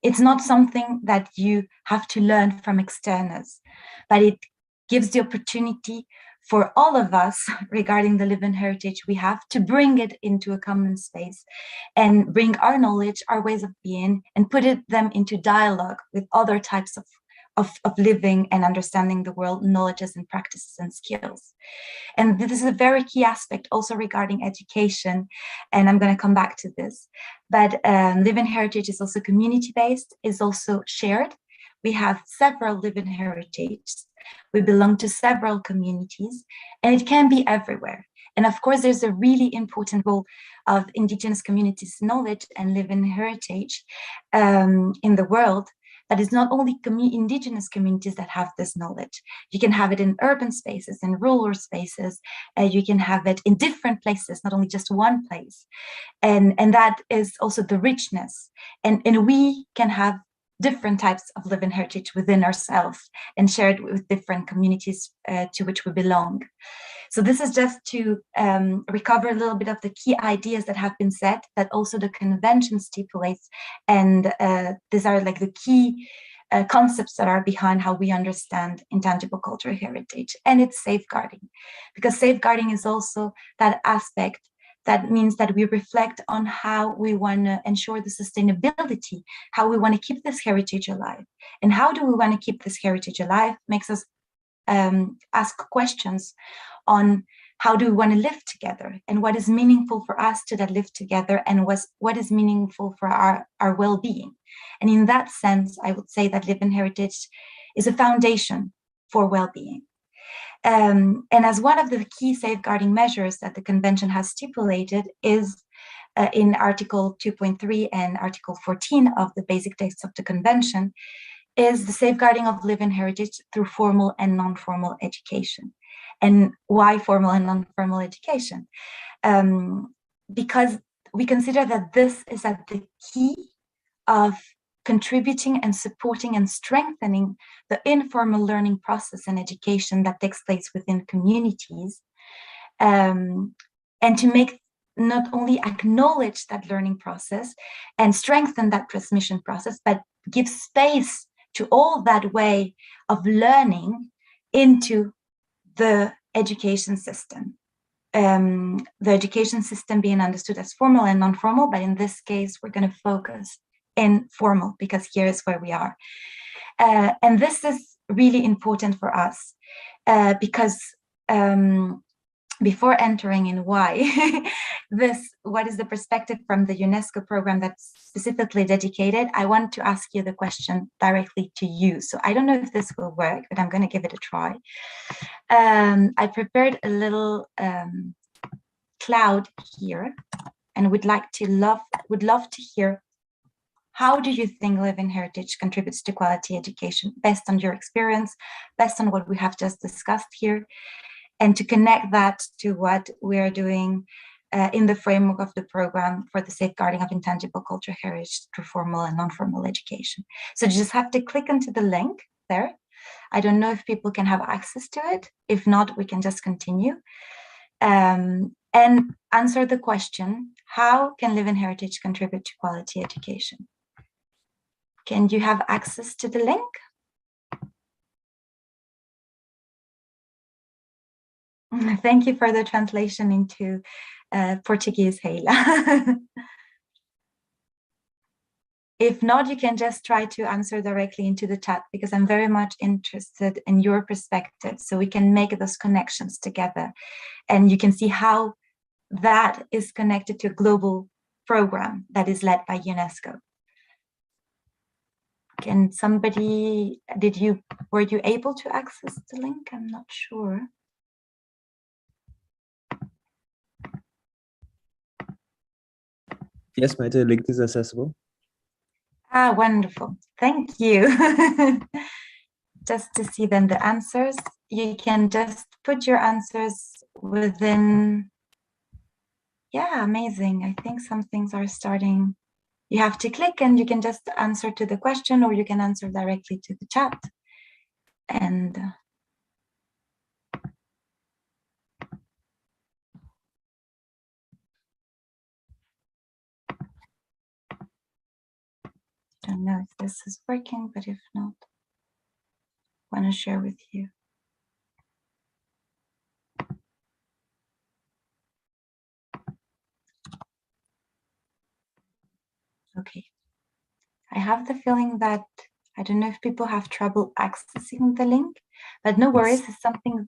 it's not something that you have to learn from externals, but it gives the opportunity for all of us regarding the living heritage we have to bring it into a common space and bring our knowledge, our ways of being, and put them into dialogue with other types of living and understanding the world, knowledges and practices and skills. And this is a very key aspect also regarding education, and I'm going to come back to this. But living heritage is also community-based, is also shared. We have several living heritages. We belong to several communities, and it can be everywhere. And of course, there's a really important role of indigenous communities' knowledge and living heritage in the world. But it's not only indigenous communities that have this knowledge. You can have it in urban spaces, in rural spaces. You can have it in different places, not only just one place. And that is also the richness. And we can have different types of living heritage within ourselves and share it with different communities to which we belong. So this is just to recover a little bit of the key ideas that have been said, that also the convention stipulates. And these are like the key concepts that are behind how we understand intangible cultural heritage. And it's safeguarding, because safeguarding is also that aspect that means that we reflect on how we want to ensure the sustainability, how we want to keep this heritage alive. And how do we want to keep this heritage alive makes us ask questions on how do we want to live together, and what is meaningful for us to that live together, and what is meaningful for our well-being. And in that sense, I would say that living heritage is a foundation for well-being. And as one of the key safeguarding measures that the convention has stipulated is in Article 2.3 and Article 14 of the basic text of the convention, is the safeguarding of living heritage through formal and non-formal education. And why formal and non-formal education? Because we consider that this is at the key of contributing and supporting and strengthening the informal learning process and education that takes place within communities, and to make not only acknowledge that learning process and strengthen that transmission process, but give space to all that way of learning into the education system. The education system being understood as formal and non-formal, but in this case, we're going to focus in formal because here is where we are. And this is really important for us because before entering in why what is the perspective from the UNESCO program that's specifically dedicated, I want to ask you the question directly to you. So I don't know if this will work, but I'm going to give it a try. I prepared a little cloud here, and would love to hear, how do you think living heritage contributes to quality education based on your experience, based on what we have just discussed here, and to connect that to what we are doing in the framework of the program for the safeguarding of intangible cultural heritage through formal and non-formal education. So you just have to click into the link there. I don't know if people can have access to it. If not, we can just continue. And answer the question, how can living heritage contribute to quality education? Can you have access to the link? Thank you for the translation into Portuguese, Heila. If not, you can just try to answer directly into the chat, because I'm very much interested in your perspective, so we can make those connections together. And you can see how that is connected to a global program that is led by UNESCO. Can somebody, were you able to access the link? I'm not sure. Yes, Maite, the link is accessible. Ah, wonderful. Thank you. Just to see then the answers, you can just put your answers within. Yeah, amazing. I think some things are starting. You have to click and you can just answer to the question, or you can answer directly to the chat. And I don't know if this is working, but if not, I want to share with you. Okay. I have the feeling that, I don't know if people have trouble accessing the link, but no worries, it's something.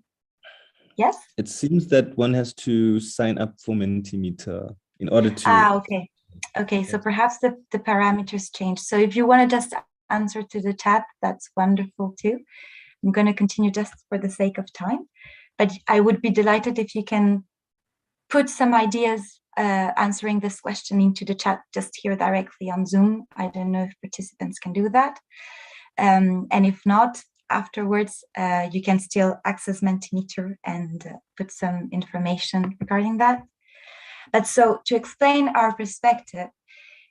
Yes? It seems that one has to sign up for Mentimeter in order to. Ah, okay. Okay, so perhaps the parameters change. So if you want to just answer to the chat, that's wonderful too. I'm going to continue just for the sake of time, but I would be delighted if you can put some ideas answering this question into the chat just here directly on Zoom. I don't know if participants can do that. And if not, afterwards, you can still access Mentimeter and put some information regarding that. But so to explain our perspective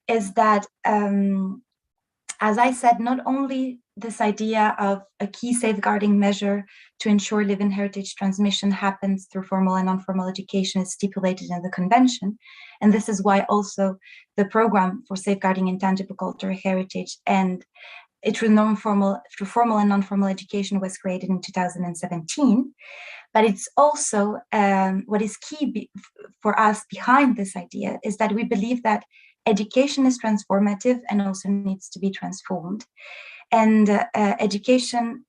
is that, as I said, not only this idea of a key safeguarding measure to ensure living heritage transmission happens through formal and non-formal education is stipulated in the convention. And this is why also the program for safeguarding intangible cultural heritage and through formal and non-formal education was created in 2017. But it's also what is key for us behind this idea is that we believe that education is transformative and also needs to be transformed. And education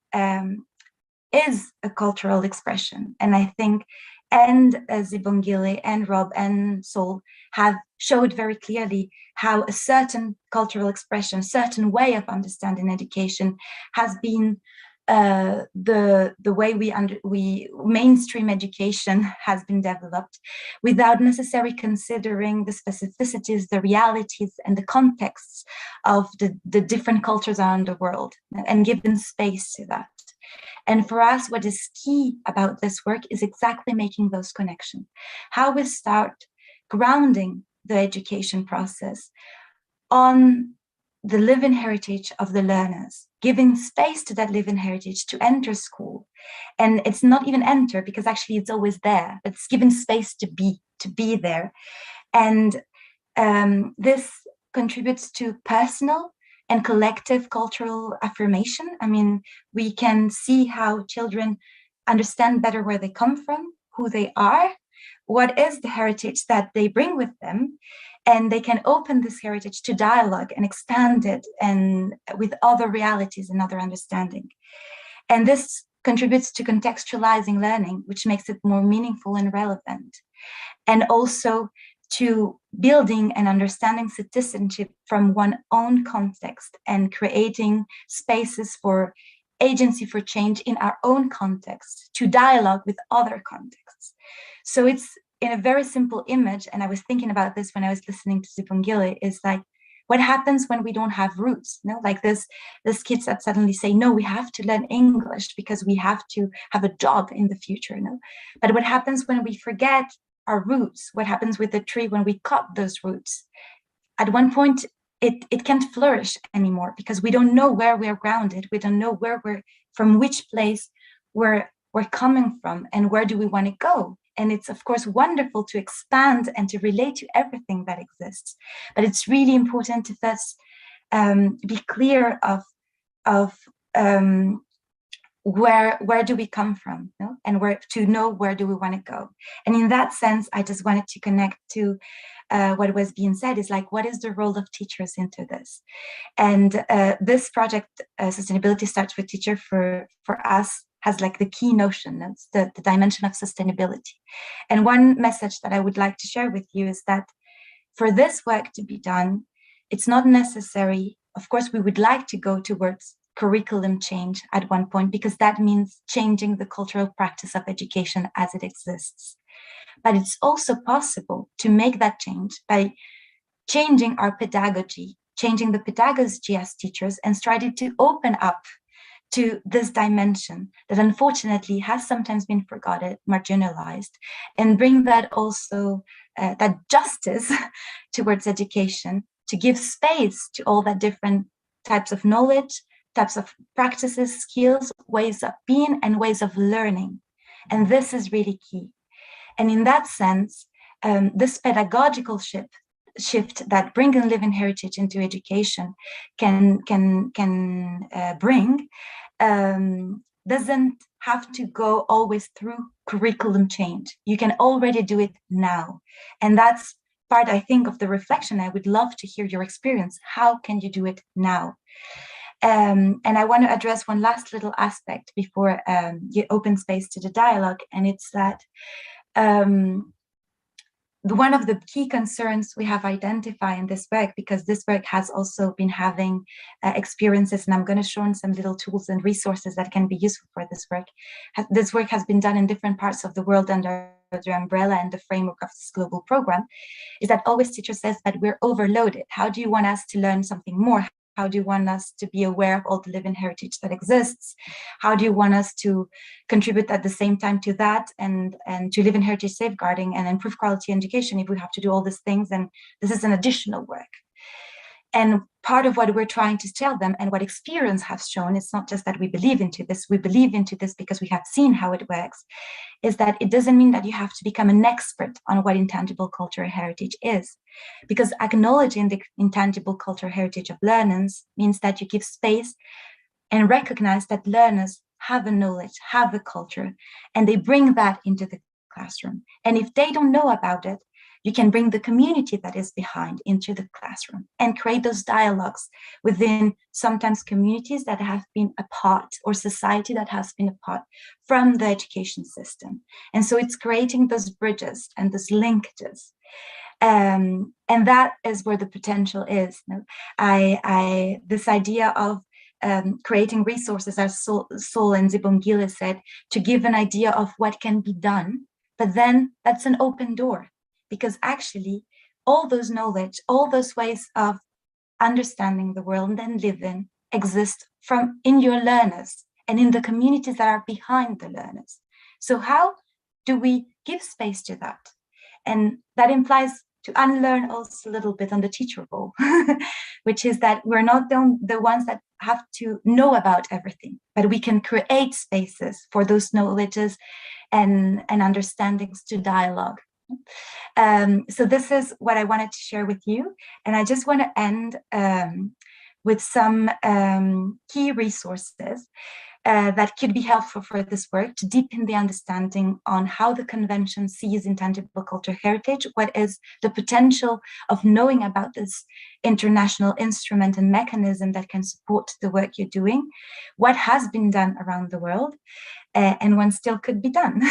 is a cultural expression. And I think, and Zibongile and Rob and Sol have showed very clearly how a certain cultural expression, certain way of understanding education has been the way we mainstream education has been developed without necessarily considering the specificities, the realities, and the contexts of the different cultures around the world, and given space to that. And for us, what is key about this work is exactly making those connections. How we start grounding the education process on the living heritage of the learners, giving space to that living heritage to enter school. And it's not even enter, because actually it's always there, but it's given space to be to be there. And this contributes to personal and collective cultural affirmation. I mean, we can see how children understand better where they come from, who they are, what is the heritage that they bring with them, and they can open this heritage to dialogue and expand it and with other realities and other understanding. And this contributes to contextualizing learning, which makes it more meaningful and relevant, and also to building and understanding citizenship from one's own context and creating spaces for agency for change in our own context, to dialogue with other contexts. So it's in a very simple image, and I was thinking about this when I was listening to Zibongile, is like, what happens when we don't have roots? You know, like this kids that suddenly say, no, we have to learn English because we have to have a job in the future. No? But what happens when we forget our roots? What happens with the tree when we cut those roots? At one point, it can't flourish anymore because we don't know where we're grounded. We don't know where we're from, which place we're coming from, and where do we want to go. And it's, of course, wonderful to expand and to relate to everything that exists. But it's really important to first be clear of where do we come from, you know? And where to know where do we want to go. And in that sense, I just wanted to connect to what was being said, is like, what is the role of teachers into this? And this project, Sustainability Starts with Teacher, for us, has like the key notion, it's the dimension of sustainability. And one message that I would like to share with you is that for this work to be done, it's not necessary. Of course, we would like to go towards curriculum change at one point, because that means changing the cultural practice of education as it exists. But it's also possible to make that change by changing our pedagogy, changing the pedagogy as teachers, and starting to open up to this dimension that unfortunately has sometimes been forgotten, marginalized, and bring that also, that justice towards education, to give space to all that different types of knowledge, types of practices, skills, ways of being, and ways of learning. And this is really key. And in that sense, this pedagogical shift that bringing living heritage into education can bring doesn't have to go always through curriculum change. You can already do it now. And that's part, I think, of the reflection. I would love to hear your experience. How can you do it now? And I want to address one last little aspect before you open space to the dialogue. And it's that one of the key concerns we have identified in this work, because this work has also been having experiences, and I'm going to show some little tools and resources that can be useful for this work. This work has been done in different parts of the world under the umbrella and the framework of this global program, is that always teacher says that we're overloaded. How do you want us to learn something more? How do you want us to be aware of all the living heritage that exists? How do you want us to contribute at the same time to that and to living heritage safeguarding and improve quality education if we have to do all these things? And this is an additional work. And part of what we're trying to tell them, and what experience has shown, it's not just that we believe into this because we have seen how it works, is that it doesn't mean that you have to become an expert on what intangible cultural heritage is. Because acknowledging the intangible cultural heritage of learners means that you give space and recognize that learners have a knowledge, have a culture, and they bring that into the classroom. And if they don't know about it, you can bring the community that is behind into the classroom and create those dialogues within sometimes communities that have been apart, or society that has been apart from the education system. And so it's creating those bridges and those linkages. And that is where the potential is. This idea of creating resources, as Sol and Zibongile said, to give an idea of what can be done, but then that's an open door. Because actually, all those knowledge, all those ways of understanding the world and living exist in your learners and in the communities that are behind the learners. So how do we give space to that? And that implies to unlearn also a little bit on the teacher role, which is that we're not the ones that have to know about everything, but we can create spaces for those knowledges and understandings to dialogue. So this is what I wanted to share with you. And I just want to end with some key resources that could be helpful for this work to deepen the understanding on how the convention sees intangible cultural heritage, what is the potential of knowing about this international instrument and mechanism that can support the work you're doing, what has been done around the world, and what still could be done.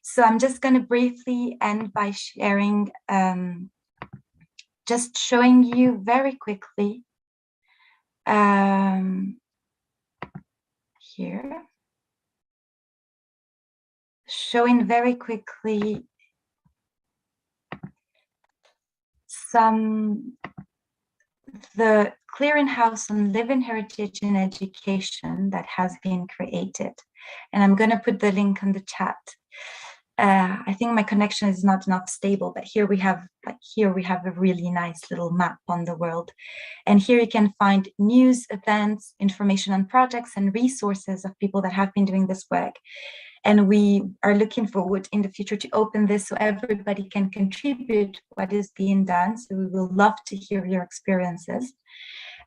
So I'm just going to briefly end by sharing, just showing you very quickly here, showing very quickly the clearinghouse on living heritage and education that has been created. And I'm going to put the link in the chat. I think my connection is not enough stable, but here we have a really nice little map on the world. And here you can find news, events, information on projects and resources of people that have been doing this work. And we are looking forward in the future to open this so everybody can contribute what is being done. So we will love to hear your experiences.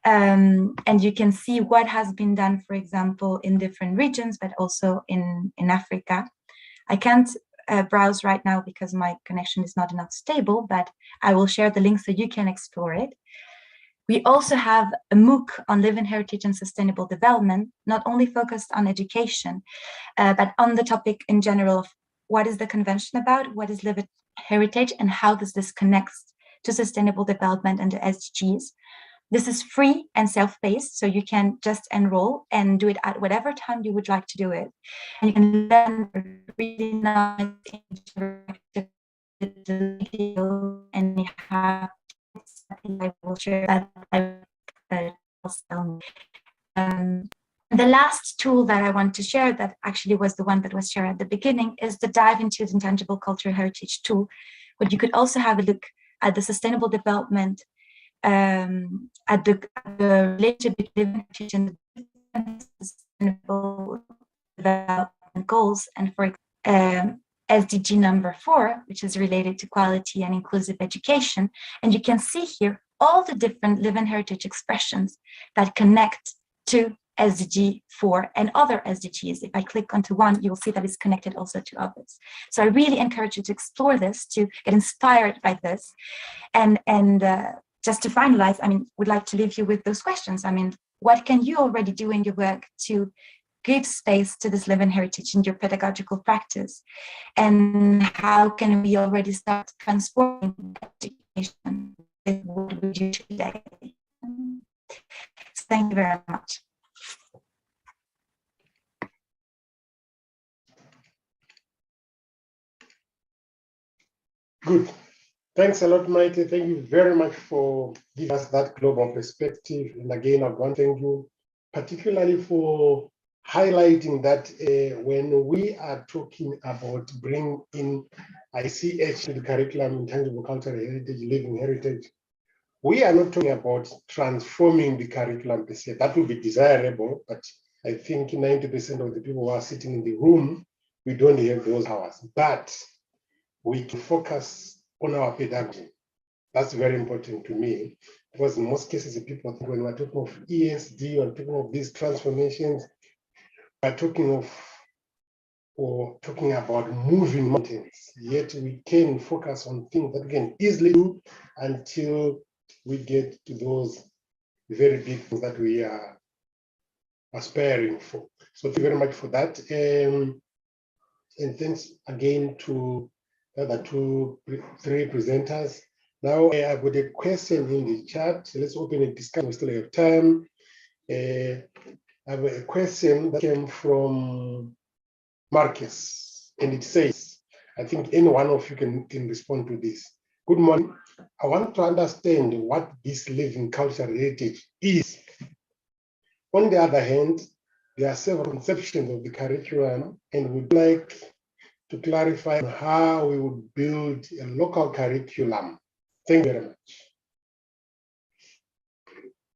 And you can see what has been done, for example, in different regions, but also in Africa. I can't browse right now because my connection is not enough stable, but I will share the link so you can explore it. We also have a MOOC on living heritage and sustainable development, not only focused on education, but on the topic in general of what is the convention about, what is living heritage, and how does this connect to sustainable development and the SDGs. This is free and self-paced, so you can just enroll and do it at whatever time you would like to do it. And you can learn a really nice interactive video, and you have I will share that. The last tool that I want to share, that actually was the one that was shared at the beginning, is the Dive into the Intangible Cultural Heritage tool, where you could also have a look at the sustainable development, at the relationship between heritage and sustainable development goals, and for SDG number 4, which is related to quality and inclusive education. And you can see here all the different living heritage expressions that connect to SDG 4 and other SDGs. If I click onto one, you will see that it's connected also to others. So I really encourage you to explore this, to get inspired by this. And just to finalize, I mean, would like to leave you with those questions. I mean, what can you already do in your work to give space to this living heritage in your pedagogical practice? And how can we already start transforming education with what we do today? So thank you very much. Good. Thanks a lot, Maite. Thank you very much for giving us that global perspective. And again, I want to thank you particularly for highlighting that when we are talking about bringing in ICH to the curriculum, intangible cultural heritage, living heritage, we are not talking about transforming the curriculum per se. That would be desirable, but I think 90% of the people who are sitting in the room, we don't have those powers. But we can focus on our pedagogy. That's very important to me, because in most cases, people think when we're talking of ESD or talking of these transformations, we're talking of or talking about moving mountains. Yet we can focus on things that we can easily do until we get to those very big things that we are aspiring for. So thank you very much for that. And thanks again to the other three presenters. Now I've got a question in the chat. So let's open a discussion. We still have time. I have a question that came from Marcus, and it says, I think any one of you can respond to this. Good morning. I want to understand what this living cultural heritage is. On the other hand, there are several conceptions of the curriculum, and we'd like to clarify how we would build a local curriculum. Thank you very much.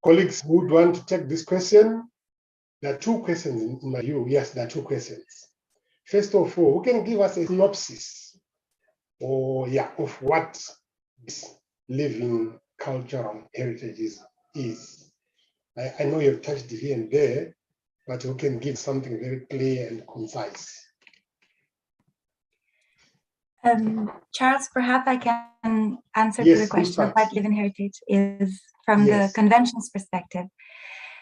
Colleagues who would want to take this question? There are two questions in my view. Yes, there are two questions. First of all, who can give us a synopsis or yeah, of what this living cultural heritage is. I know you've touched here and there, but you can give something very clear and concise. Charles, perhaps I can answer to Yes, the question of start. what living heritage is from Yes. the convention's perspective.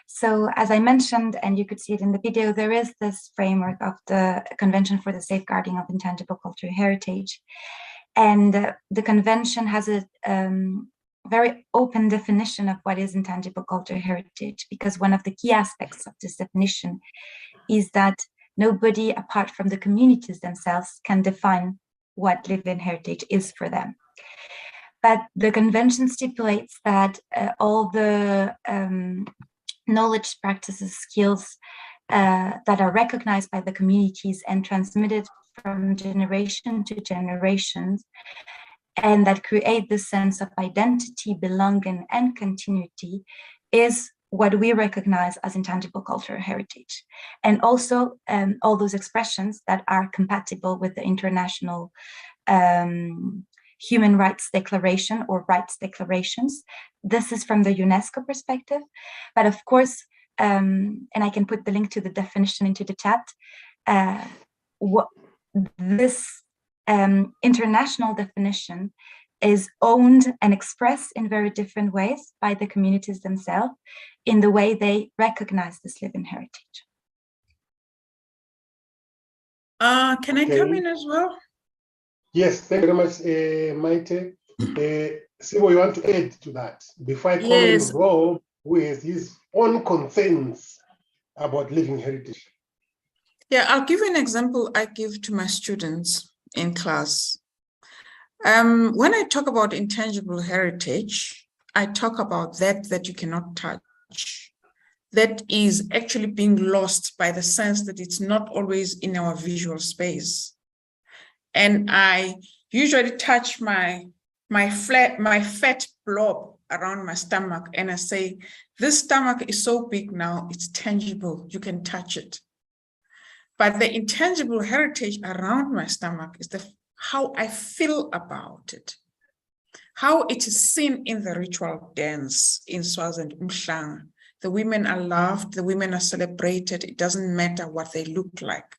So as I mentioned, and you could see it in the video, there is this framework of the Convention for the Safeguarding of Intangible Cultural Heritage. And the convention has a very open definition of what is intangible cultural heritage, because one of the key aspects of this definition is that nobody apart from the communities themselves can define what living heritage is for them. But the convention stipulates that all the knowledge, practices, skills that are recognized by the communities and transmitted from generation to generations, and that create this sense of identity, belonging, and continuity, is what we recognize as intangible cultural heritage. And also all those expressions that are compatible with the international human rights declaration or rights declarations. This is from the UNESCO perspective. But of course, and I can put the link to the definition into the chat, what this international definition is owned and expressed in very different ways by the communities themselves in the way they recognize this living heritage. Can I come in as well? Yes, thank you very much, Maite. Sibo, you want to add to that before I call Yes. in Rob, who has his own concerns about living heritage? Yeah, I'll give you an example I give to my students in class. When I talk about intangible heritage, I talk about that you cannot touch, that is actually being lost by the sense that it's not always in our visual space. And I usually touch my fat blob around my stomach, and I say, this stomach is so big now, it's tangible, you can touch it. But the intangible heritage around my stomach is how I feel about it, how it is seen in the ritual dance in Swaziland, Umhlanga. The women are loved, the women are celebrated, it doesn't matter what they look like.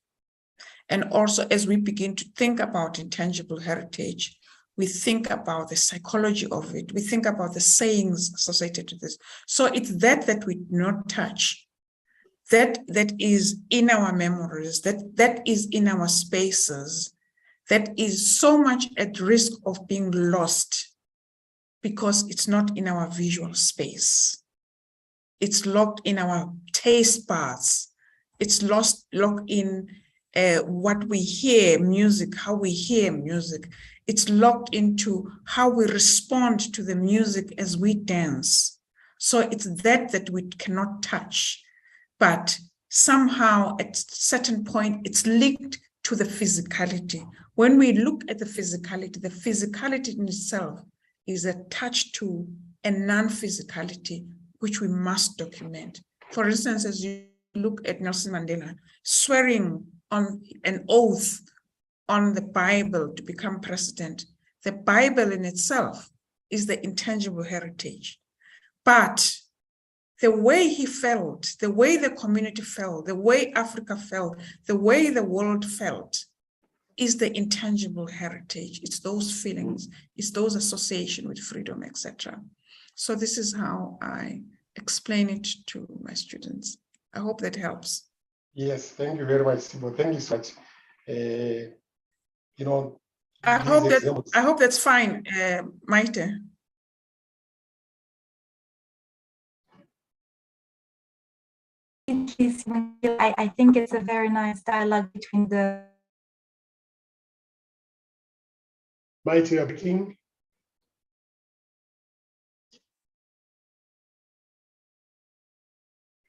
And also, as we begin to think about intangible heritage, we think about the psychology of it, we think about the sayings associated to this. So it's that we do not touch, that is in our memories, that is in our spaces, that is so much at risk of being lost because it's not in our visual space. It's locked in our taste buds. It's locked in what we hear, music, how we hear music. It's locked into how we respond to the music as we dance. So it's that we cannot touch. But somehow at a certain point, it's linked to the physicality. When we look at the physicality in itself is attached to a non-physicality, which we must document. For instance, as you look at Nelson Mandela swearing on an oath on the Bible to become president, the Bible in itself is the intangible heritage. But the way he felt, the way the community felt, the way Africa felt, the way the world felt is the intangible heritage. It's those feelings, it's those associations with freedom, etc. So this is how I explain it to my students. I hope that helps. Yes, thank you very much, Sibo. Thank you so much. I hope that's fine, Maite. I think it's a very nice dialogue between the... Maite, you're speaking.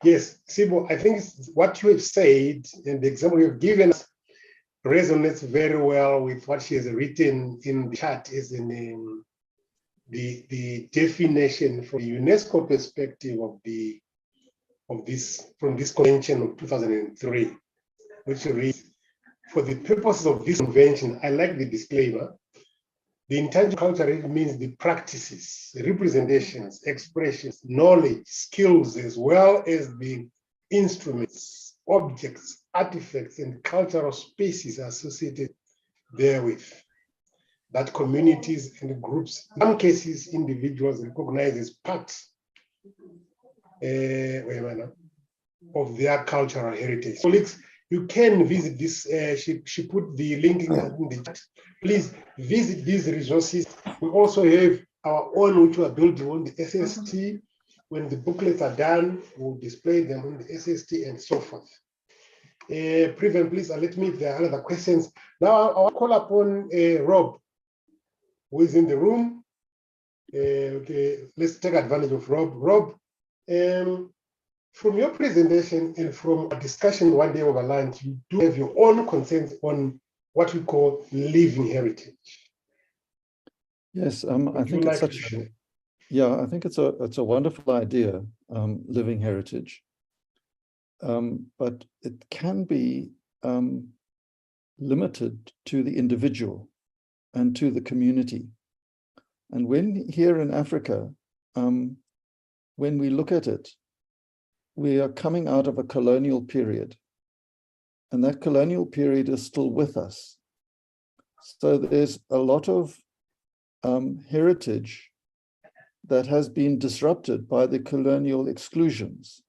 Yes, Sibo, I think what you have said and the example you've given us resonates very well with what she has written in the chat is in the definition from the UNESCO perspective of this convention of 2003, which reads, for the purposes of this convention, I like the disclaimer, The intangible culture means the practices, representations, expressions, knowledge, skills, as well as the instruments, objects, artifacts, and cultural spaces associated therewith, that communities and groups, in some cases individuals, recognize as part of their cultural heritage. Colleagues, you can visit this. She put the link in the chat. Please visit these resources. We also have our own, which we are building on the SST. When the booklets are done, we'll display them on the SST and so forth. Prevent, please let me if there are other questions. Now I'll call upon Rob, who is in the room. Okay, let's take advantage of Rob. Rob, from your presentation and from a discussion one day over lunch, you do have your own concerns on what we call living heritage. Yes, I think it's such a, yeah, I think it's a wonderful idea, living heritage. But it can be limited to the individual and to the community. And when here in Africa, when we look at it, we are coming out of a colonial period, and that colonial period is still with us. So there's a lot of heritage that has been disrupted by the colonial exclusions.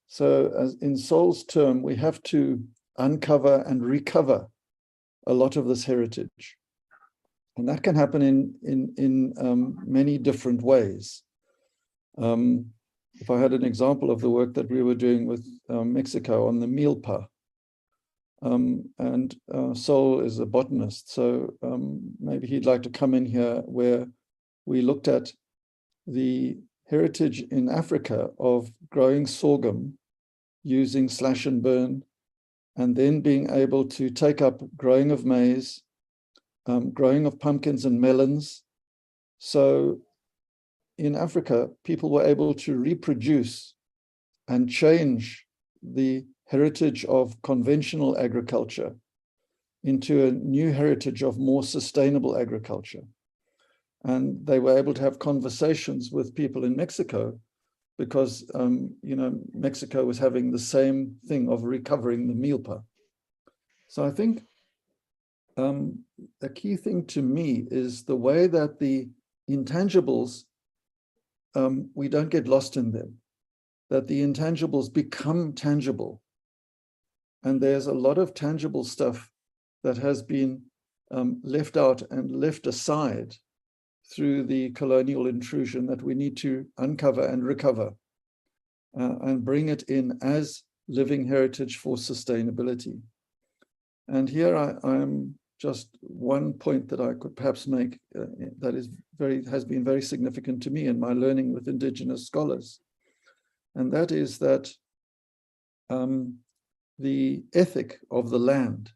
So as in Sol's term, we have to uncover and recover a lot of this heritage. And that can happen in many different ways. If I had an example of the work that we were doing with Mexico on the milpa, and Sol is a botanist, so maybe he'd like to come in here, where we looked at the heritage in Africa of growing sorghum using slash and burn, and then being able to take up growing of maize, growing of pumpkins and melons. So in Africa, people were able to reproduce and change the heritage of conventional agriculture into a new heritage of more sustainable agriculture. And they were able to have conversations with people in Mexico because, you know, Mexico was having the same thing of recovering the milpa. So I think a key thing to me is the way that the intangibles, we don't get lost in them, that the intangibles become tangible. And there's a lot of tangible stuff that has been left out and left aside through the colonial intrusion that we need to uncover and recover and bring it in as living heritage for sustainability. And here I'm just one point that I could perhaps make that is has been very significant to me in my learning with Indigenous scholars. And that is that the ethic of the land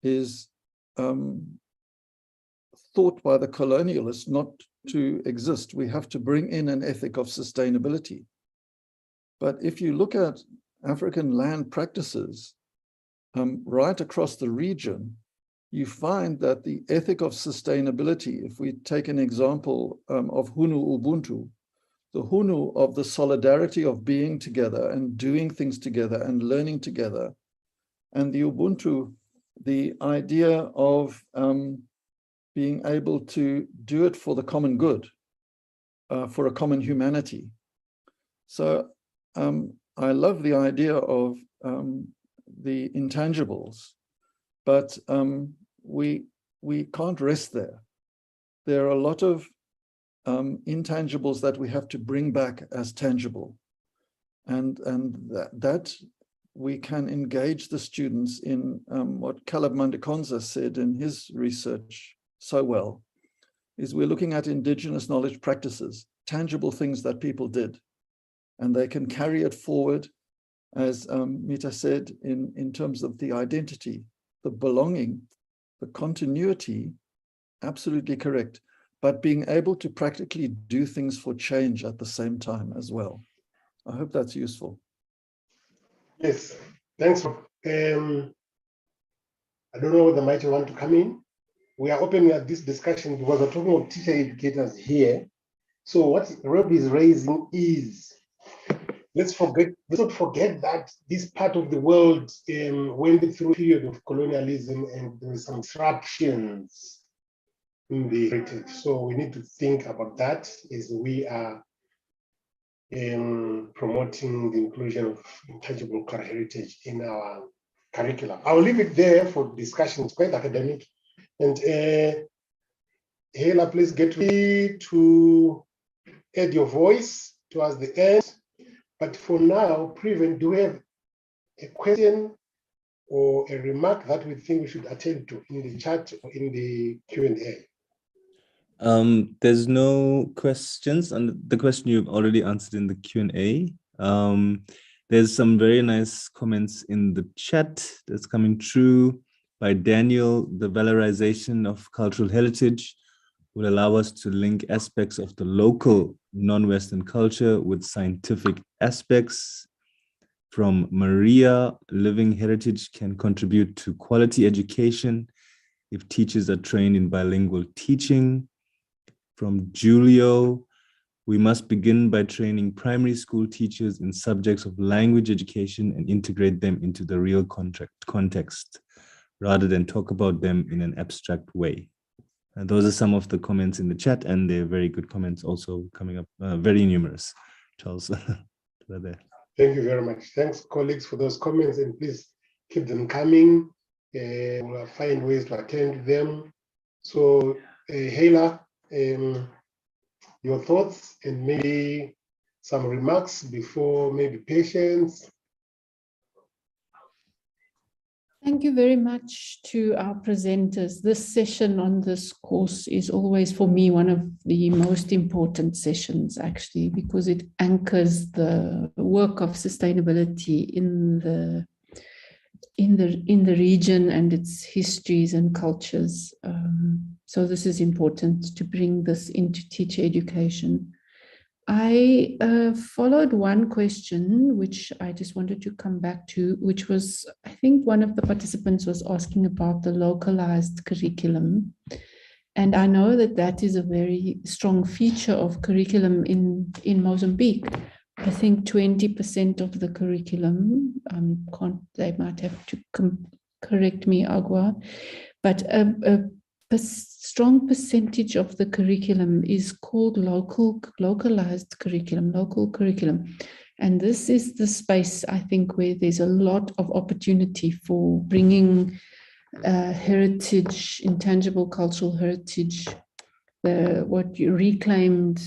is thought by the colonialists not to exist. We have to bring in an ethic of sustainability. But if you look at African land practices right across the region, you find that the ethic of sustainability, if we take an example of Hunu Ubuntu, the Hunu of the solidarity of being together and doing things together and learning together, and the Ubuntu, the idea of being able to do it for the common good, for a common humanity. So I love the idea of the intangibles, but we can't rest there. There are a lot of intangibles that we have to bring back as tangible, and that we can engage the students in what Caleb Mandikonza said in his research so well, is we're looking at indigenous knowledge practices, tangible things that people did, and they can carry it forward, as Mita said, in terms of the identity, the belonging, the continuity, absolutely correct, but being able to practically do things for change at the same time as well. I hope that's useful. Yes, thanks. I don't know whether Mighty want to come in. we are opening at this discussion because we're talking of teacher educators here. So what Rob is raising is, let's not forget that this part of the world went through a period of colonialism and there were some disruptions in the heritage. So we need to think about that as we are promoting the inclusion of intangible cultural heritage in our curriculum. I'll leave it there for discussion. It's quite academic. And Hela, please get ready to add your voice towards the end. But for now, Preven, do we have a question or a remark that we think we should attend to in the chat or in the Q&A? There's no questions, and the question you've already answered in the Q&A. There's some very nice comments in the chat that's coming through by Daniel. The valorization of cultural heritage will allow us to link aspects of the local non-Western culture with scientific aspects. From Maria, living heritage can contribute to quality education if teachers are trained in bilingual teaching. From Julio, we must begin by training primary school teachers in subjects of language education and integrate them into the real context, rather than talk about them in an abstract way. And those are some of the comments in the chat, and they're very good comments also coming up, very numerous. Charles, there. Thank you very much. Thanks, colleagues, for those comments, and please keep them coming. We'll find ways to attend them. So, Hela, your thoughts and maybe some remarks before maybe Patience. Thank you very much to our presenters. This session on this course is always, for me, one of the most important sessions, actually, because it anchors the work of sustainability in the region and its histories and cultures. So this is important to bring this into teacher education. I followed one question, which I just wanted to come back to, which was, I think one of the participants was asking about the localized curriculum. And I know that that is a very strong feature of curriculum in Mozambique. I think 20% of the curriculum, they might have to correct me, Agua, but a strong percentage of the curriculum is called localized curriculum, local curriculum. And this is the space, I think, where there's a lot of opportunity for bringing heritage, intangible cultural heritage, what you reclaimed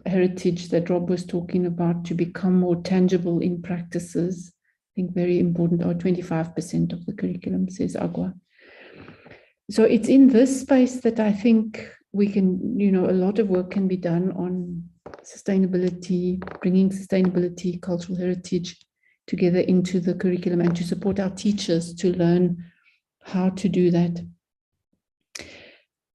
heritage that Rob was talking about, to become more tangible in practices. I think very important, or 25% of the curriculum, says Agua. So it's in this space that I think we can, a lot of work can be done on sustainability, bringing sustainability, cultural heritage together into the curriculum, and to support our teachers to learn how to do that.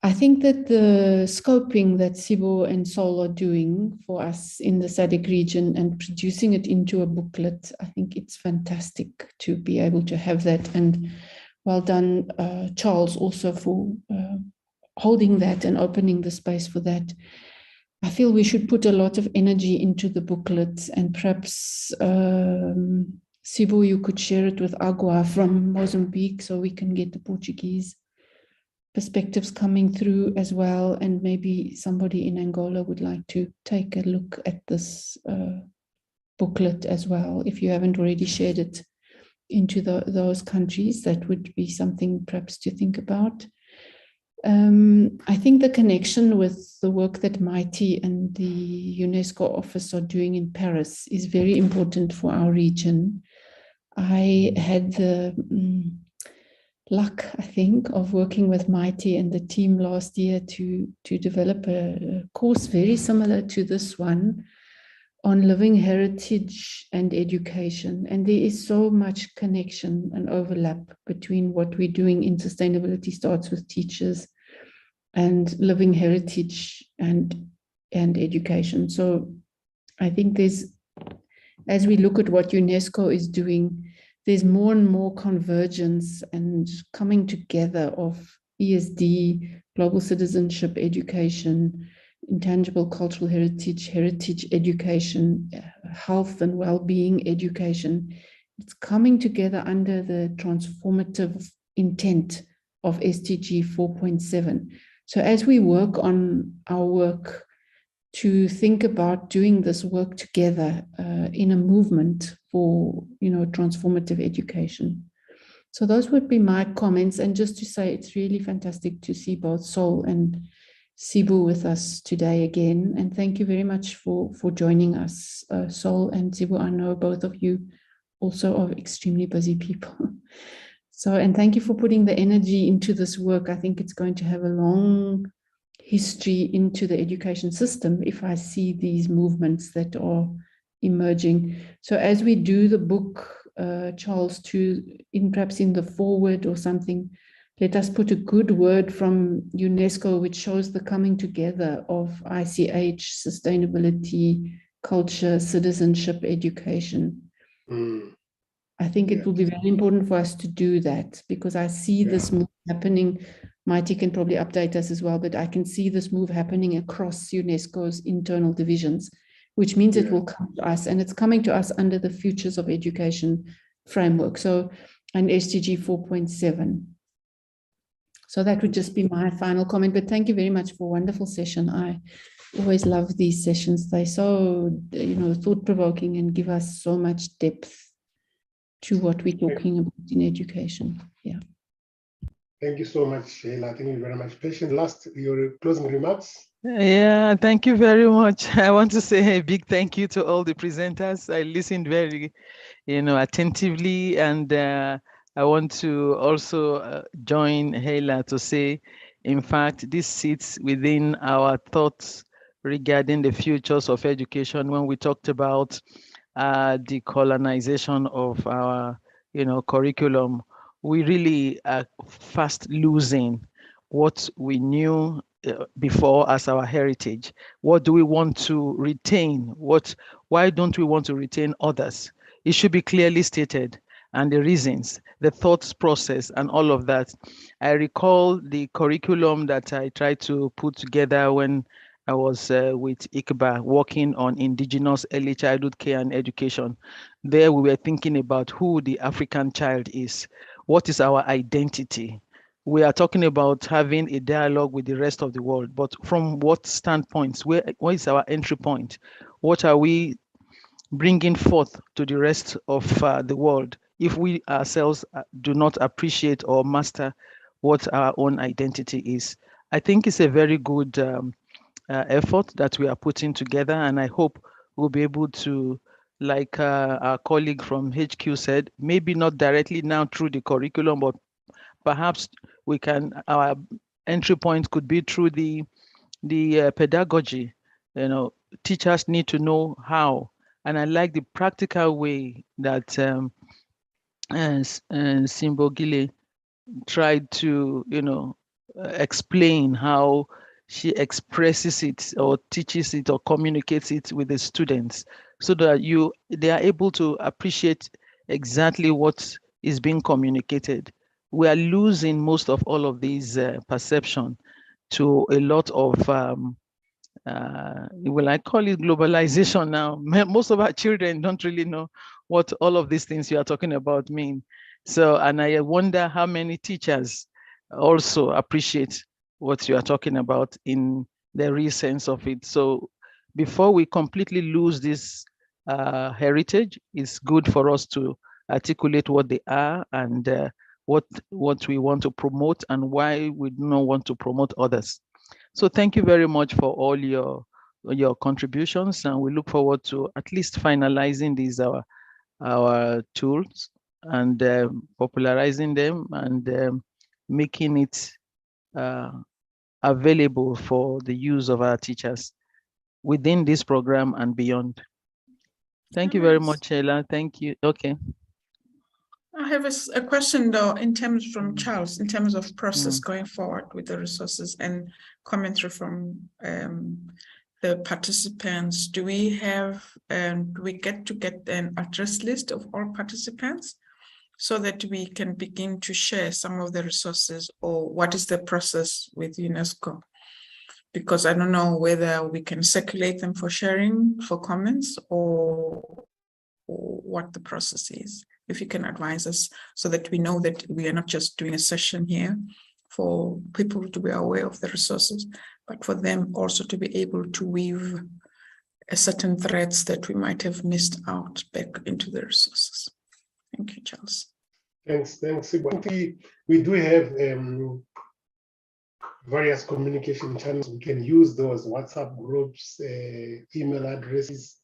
I think that the scoping that Sibo and Sol are doing for us in the SADC region and producing it into a booklet, I think it's fantastic to be able to have that. And well done, Charles, also for holding that and opening the space for that. I feel we should put a lot of energy into the booklet, and perhaps Sibo, you could share it with Agua from Mozambique so we can get the Portuguese perspectives coming through as well. And maybe somebody in Angola would like to take a look at this booklet as well. If you haven't already shared it into those countries, that would be something perhaps to think about. I think the connection with the work that Mighty and the UNESCO office are doing in Paris is very important for our region. I had the luck, I think, of working with Mighty and the team last year to develop a course very similar to this one on living heritage and education. And there is so much connection and overlap between what we're doing in sustainability starts with teachers and living heritage and education. So I think there's, as we look at what UNESCO is doing, there's more and more convergence and coming together of ESD, global citizenship education, intangible cultural heritage, heritage education, health and well-being education. It's coming together under the transformative intent of SDG 4.7. So as we work on our work to think about doing this work together in a movement for, transformative education. So those would be my comments. And just to say, it's really fantastic to see both Sol and Sibu with us today again. And thank you very much for joining us, Sol and Sibu. I know both of you also are extremely busy people. So, and thank you for putting the energy into this work. I think it's going to have a long history into the education system if I see these movements that are emerging. So as we do the book, Charles, perhaps in the foreword or something, let us put a good word from UNESCO, which shows the coming together of ICH, sustainability, culture, citizenship, education. I think it will be very important for us to do that, because I see this move happening. Mighty can probably update us as well, but I can see this move happening across UNESCO's internal divisions, which means it will come to us, and it's coming to us under the Futures of Education framework. So, and SDG 4.7. So that would just be my final comment, but thank you very much for a wonderful session. I always love these sessions. They're so, thought-provoking and give us so much depth to what we're talking about in education. Yeah. Thank you so much, Sheila. Thank you very much. Patient, your closing remarks. Yeah, thank you very much. I want to say a big thank you to all the presenters. I listened very, attentively, and I want to also join Heila to say, in fact, this sits within our thoughts regarding the futures of education when we talked about decolonization of our, curriculum. We really are fast losing what we knew before as our heritage. What do we want to retain? Why don't we want to retain others? It should be clearly stated, and the reasons, the thoughts process, and all of that. I recall the curriculum that I tried to put together when I was with ICBA working on indigenous early childhood care and education. There we were thinking about who the African child is. What is our identity? We are talking about having a dialogue with the rest of the world, but from what standpoints? Where is our entry point? What are we bringing forth to the rest of the world if we ourselves do not appreciate or master what our own identity is? I think it's a very good effort that we are putting together, and I hope we'll be able to, like our colleague from HQ said, maybe not directly now through the curriculum, but perhaps we can, our entry point could be through the pedagogy. Teachers need to know how, and I like the practical way that Simbogile tried to, explain how she expresses it or teaches it or communicates it with the students, so that they are able to appreciate exactly what is being communicated. We are losing most of all of these perception to a lot of I call it globalization now. Most of our children don't really know what all of these things you are talking about mean. So, and I wonder how many teachers also appreciate what you are talking about in the real sense of it. So before we completely lose this heritage, it's good for us to articulate what they are and what we want to promote and why we do not want to promote others. So thank you very much for all your contributions, and we look forward to at least finalizing these our tools and popularizing them and making it available for the use of our teachers within this program and beyond. Thank you very much, Sheila. Thank you. Okay. I have a question though, in terms from Charles, in terms of process going forward with the resources and commentary from the participants. Do we get an address list of all participants, so that we can begin to share some of the resources, or what is the process with UNESCO? Because I don't know whether we can circulate them for sharing, for comments, or what the process is. If you can advise us so that we know that we are not just doing a session here for people to be aware of the resources, but for them also to be able to weave a certain threads that we might have missed out back into the resources. Thank you, Charles. Thanks. We do have various communication channels. We can use those WhatsApp groups, email addresses.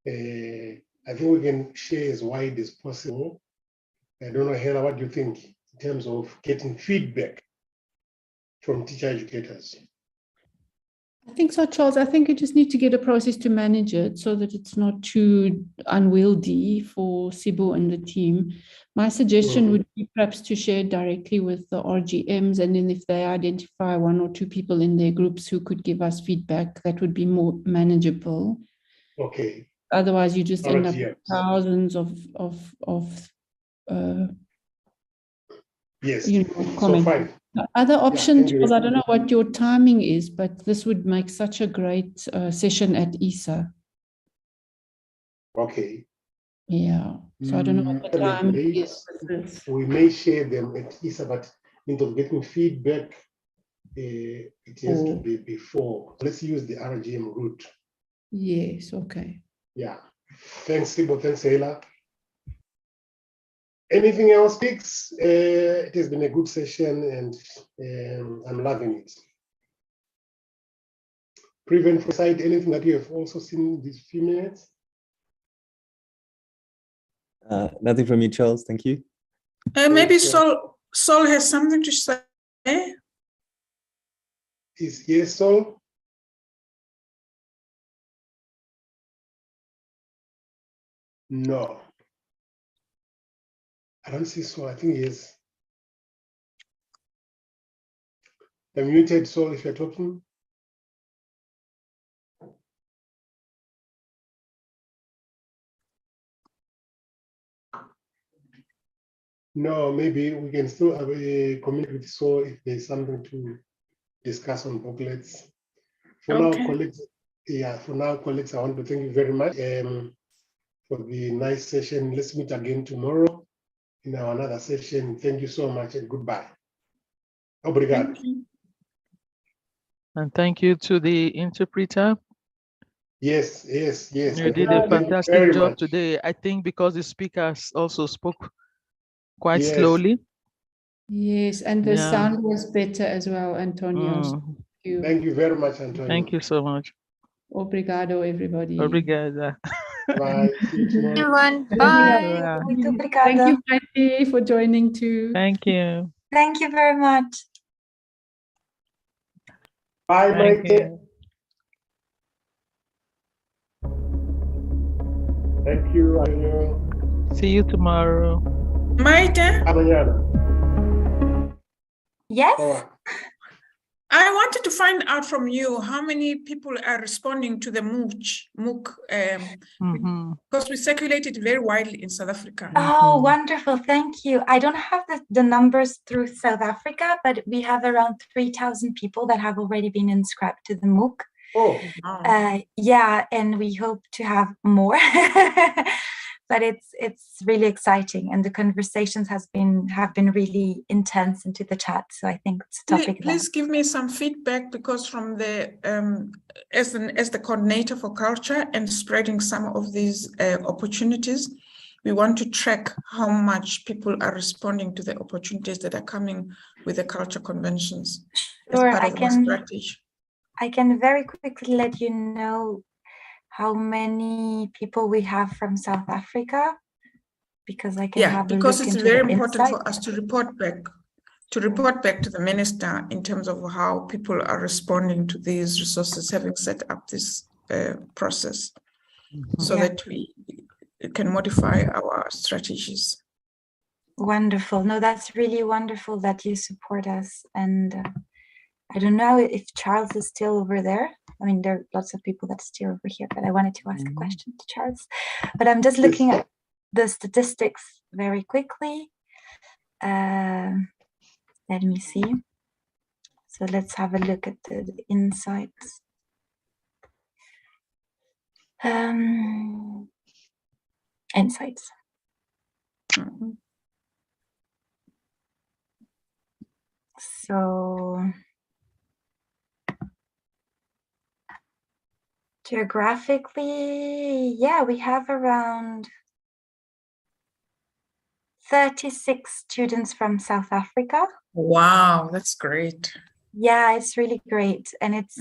I think we can share as wide as possible. I don't know, Hela, what do you think in terms of getting feedback from teacher educators? I think so, Charles. I think you just need to get a process to manage it so that it's not too unwieldy for Sibo and the team. My suggestion would be perhaps to share directly with the RGMs, and then if they identify 1 or 2 people in their groups who could give us feedback, that would be more manageable. Okay. Otherwise, you just end up with RGMs. thousands of Yes. comments. So fine. Other options, you. because I don't know what your timing is, but this would make such a great session at ESA. Okay. Yeah. So I don't know what the time is. We may share them at ESA, but in terms of getting feedback, it has to be before. Let's use the RGM route. Yes. Okay. Yeah. Thanks, Sibo. Thanks, Hela. Anything else, Pix? It has been a good session, and I'm loving it. Prevent for side, anything that you have also seen these few minutes? Nothing from you, Charles. Thank you. Maybe Sol has something to say. Is yes, Sol? No. I don't see Sol. I think yes. You're muted, Sol, if you're talking. No, maybe we can still communicate with Sol if there's something to discuss on booklets. For now, colleagues, I want to thank you very much for the nice session. Let's meet again tomorrow in our another session. Thank you so much and goodbye. Obrigado. Thank you. And thank you to the interpreter. Yes. You did a fantastic job today. I think because the speakers also spoke quite slowly. Yes, and the sound was better as well, Antonio. Thank you very much, Antonio. Thank you so much. Obrigado, everybody. Obrigada. Bye. See you tomorrow. Everyone, bye. Muito obrigada. Thank you, Patty, for joining too. Thank you. Thank you very much. Bye, Thank Mike. you. Thank you, Antonio. See you tomorrow. Maite? Amanhã. Yes? I wanted to find out from you how many people are responding to the MOOC, because we circulated very widely in South Africa. Oh, wonderful. Thank you. I don't have the numbers through South Africa, but we have around 3,000 people that have already been inscribed to the MOOC. Oh. Yeah, and we hope to have more. But it's really exciting, and the conversations have been really intense into the chat. So I think it's a topic. Please give me some feedback, because from the as the coordinator for culture and spreading some of these opportunities, we want to track how much people are responding to the opportunities that are coming with the culture conventions. Sure, as part of our strategy. I can very quickly let you know how many people we have from South Africa, because I can have a look because it's into very the important insight. for us to report back to the minister in terms of how people are responding to these resources, having set up this process, so that we can modify our strategies. Wonderful. No, that's really wonderful that you support us. And I don't know if Charles is still over there. I mean, there are lots of people that are still over here, but I wanted to ask a question to Charles. But I'm just looking at the statistics very quickly. Let me see. So let's have a look at the insights. Insights. So geographically, yeah, we have around 36 students from South Africa. Wow, that's great. Yeah, it's really great. And it's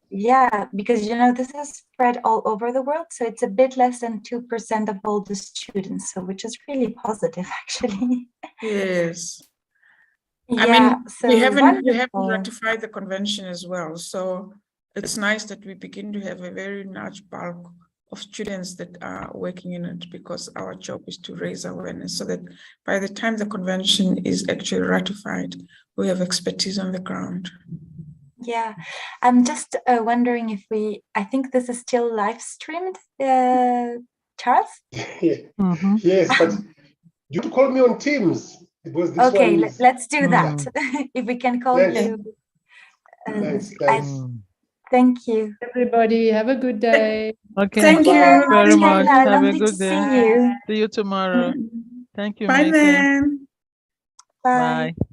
yeah, because you know, this is spread all over the world. So it's a bit less than 2% of all the students, so which is really positive actually. Yes. Yeah, I mean, so we haven't wonderful. ratified the convention as well. So it's nice that we begin to have a very large bulk of students that are working in it, because our job is to raise awareness so that by the time the convention is actually ratified, we have expertise on the ground. Yeah, I'm just wondering if I think this is still live streamed, Charles? Mm-hmm. Yes, but you call me on Teams because this Okay, one is let's do that. If we can call Nice. you. nice. Thank you. Everybody, have a good day. Okay. Thank you very much. Kayla. Have a Lovely good to day. see you. See you tomorrow. Thank you, Bye Maite. then. Bye. Bye.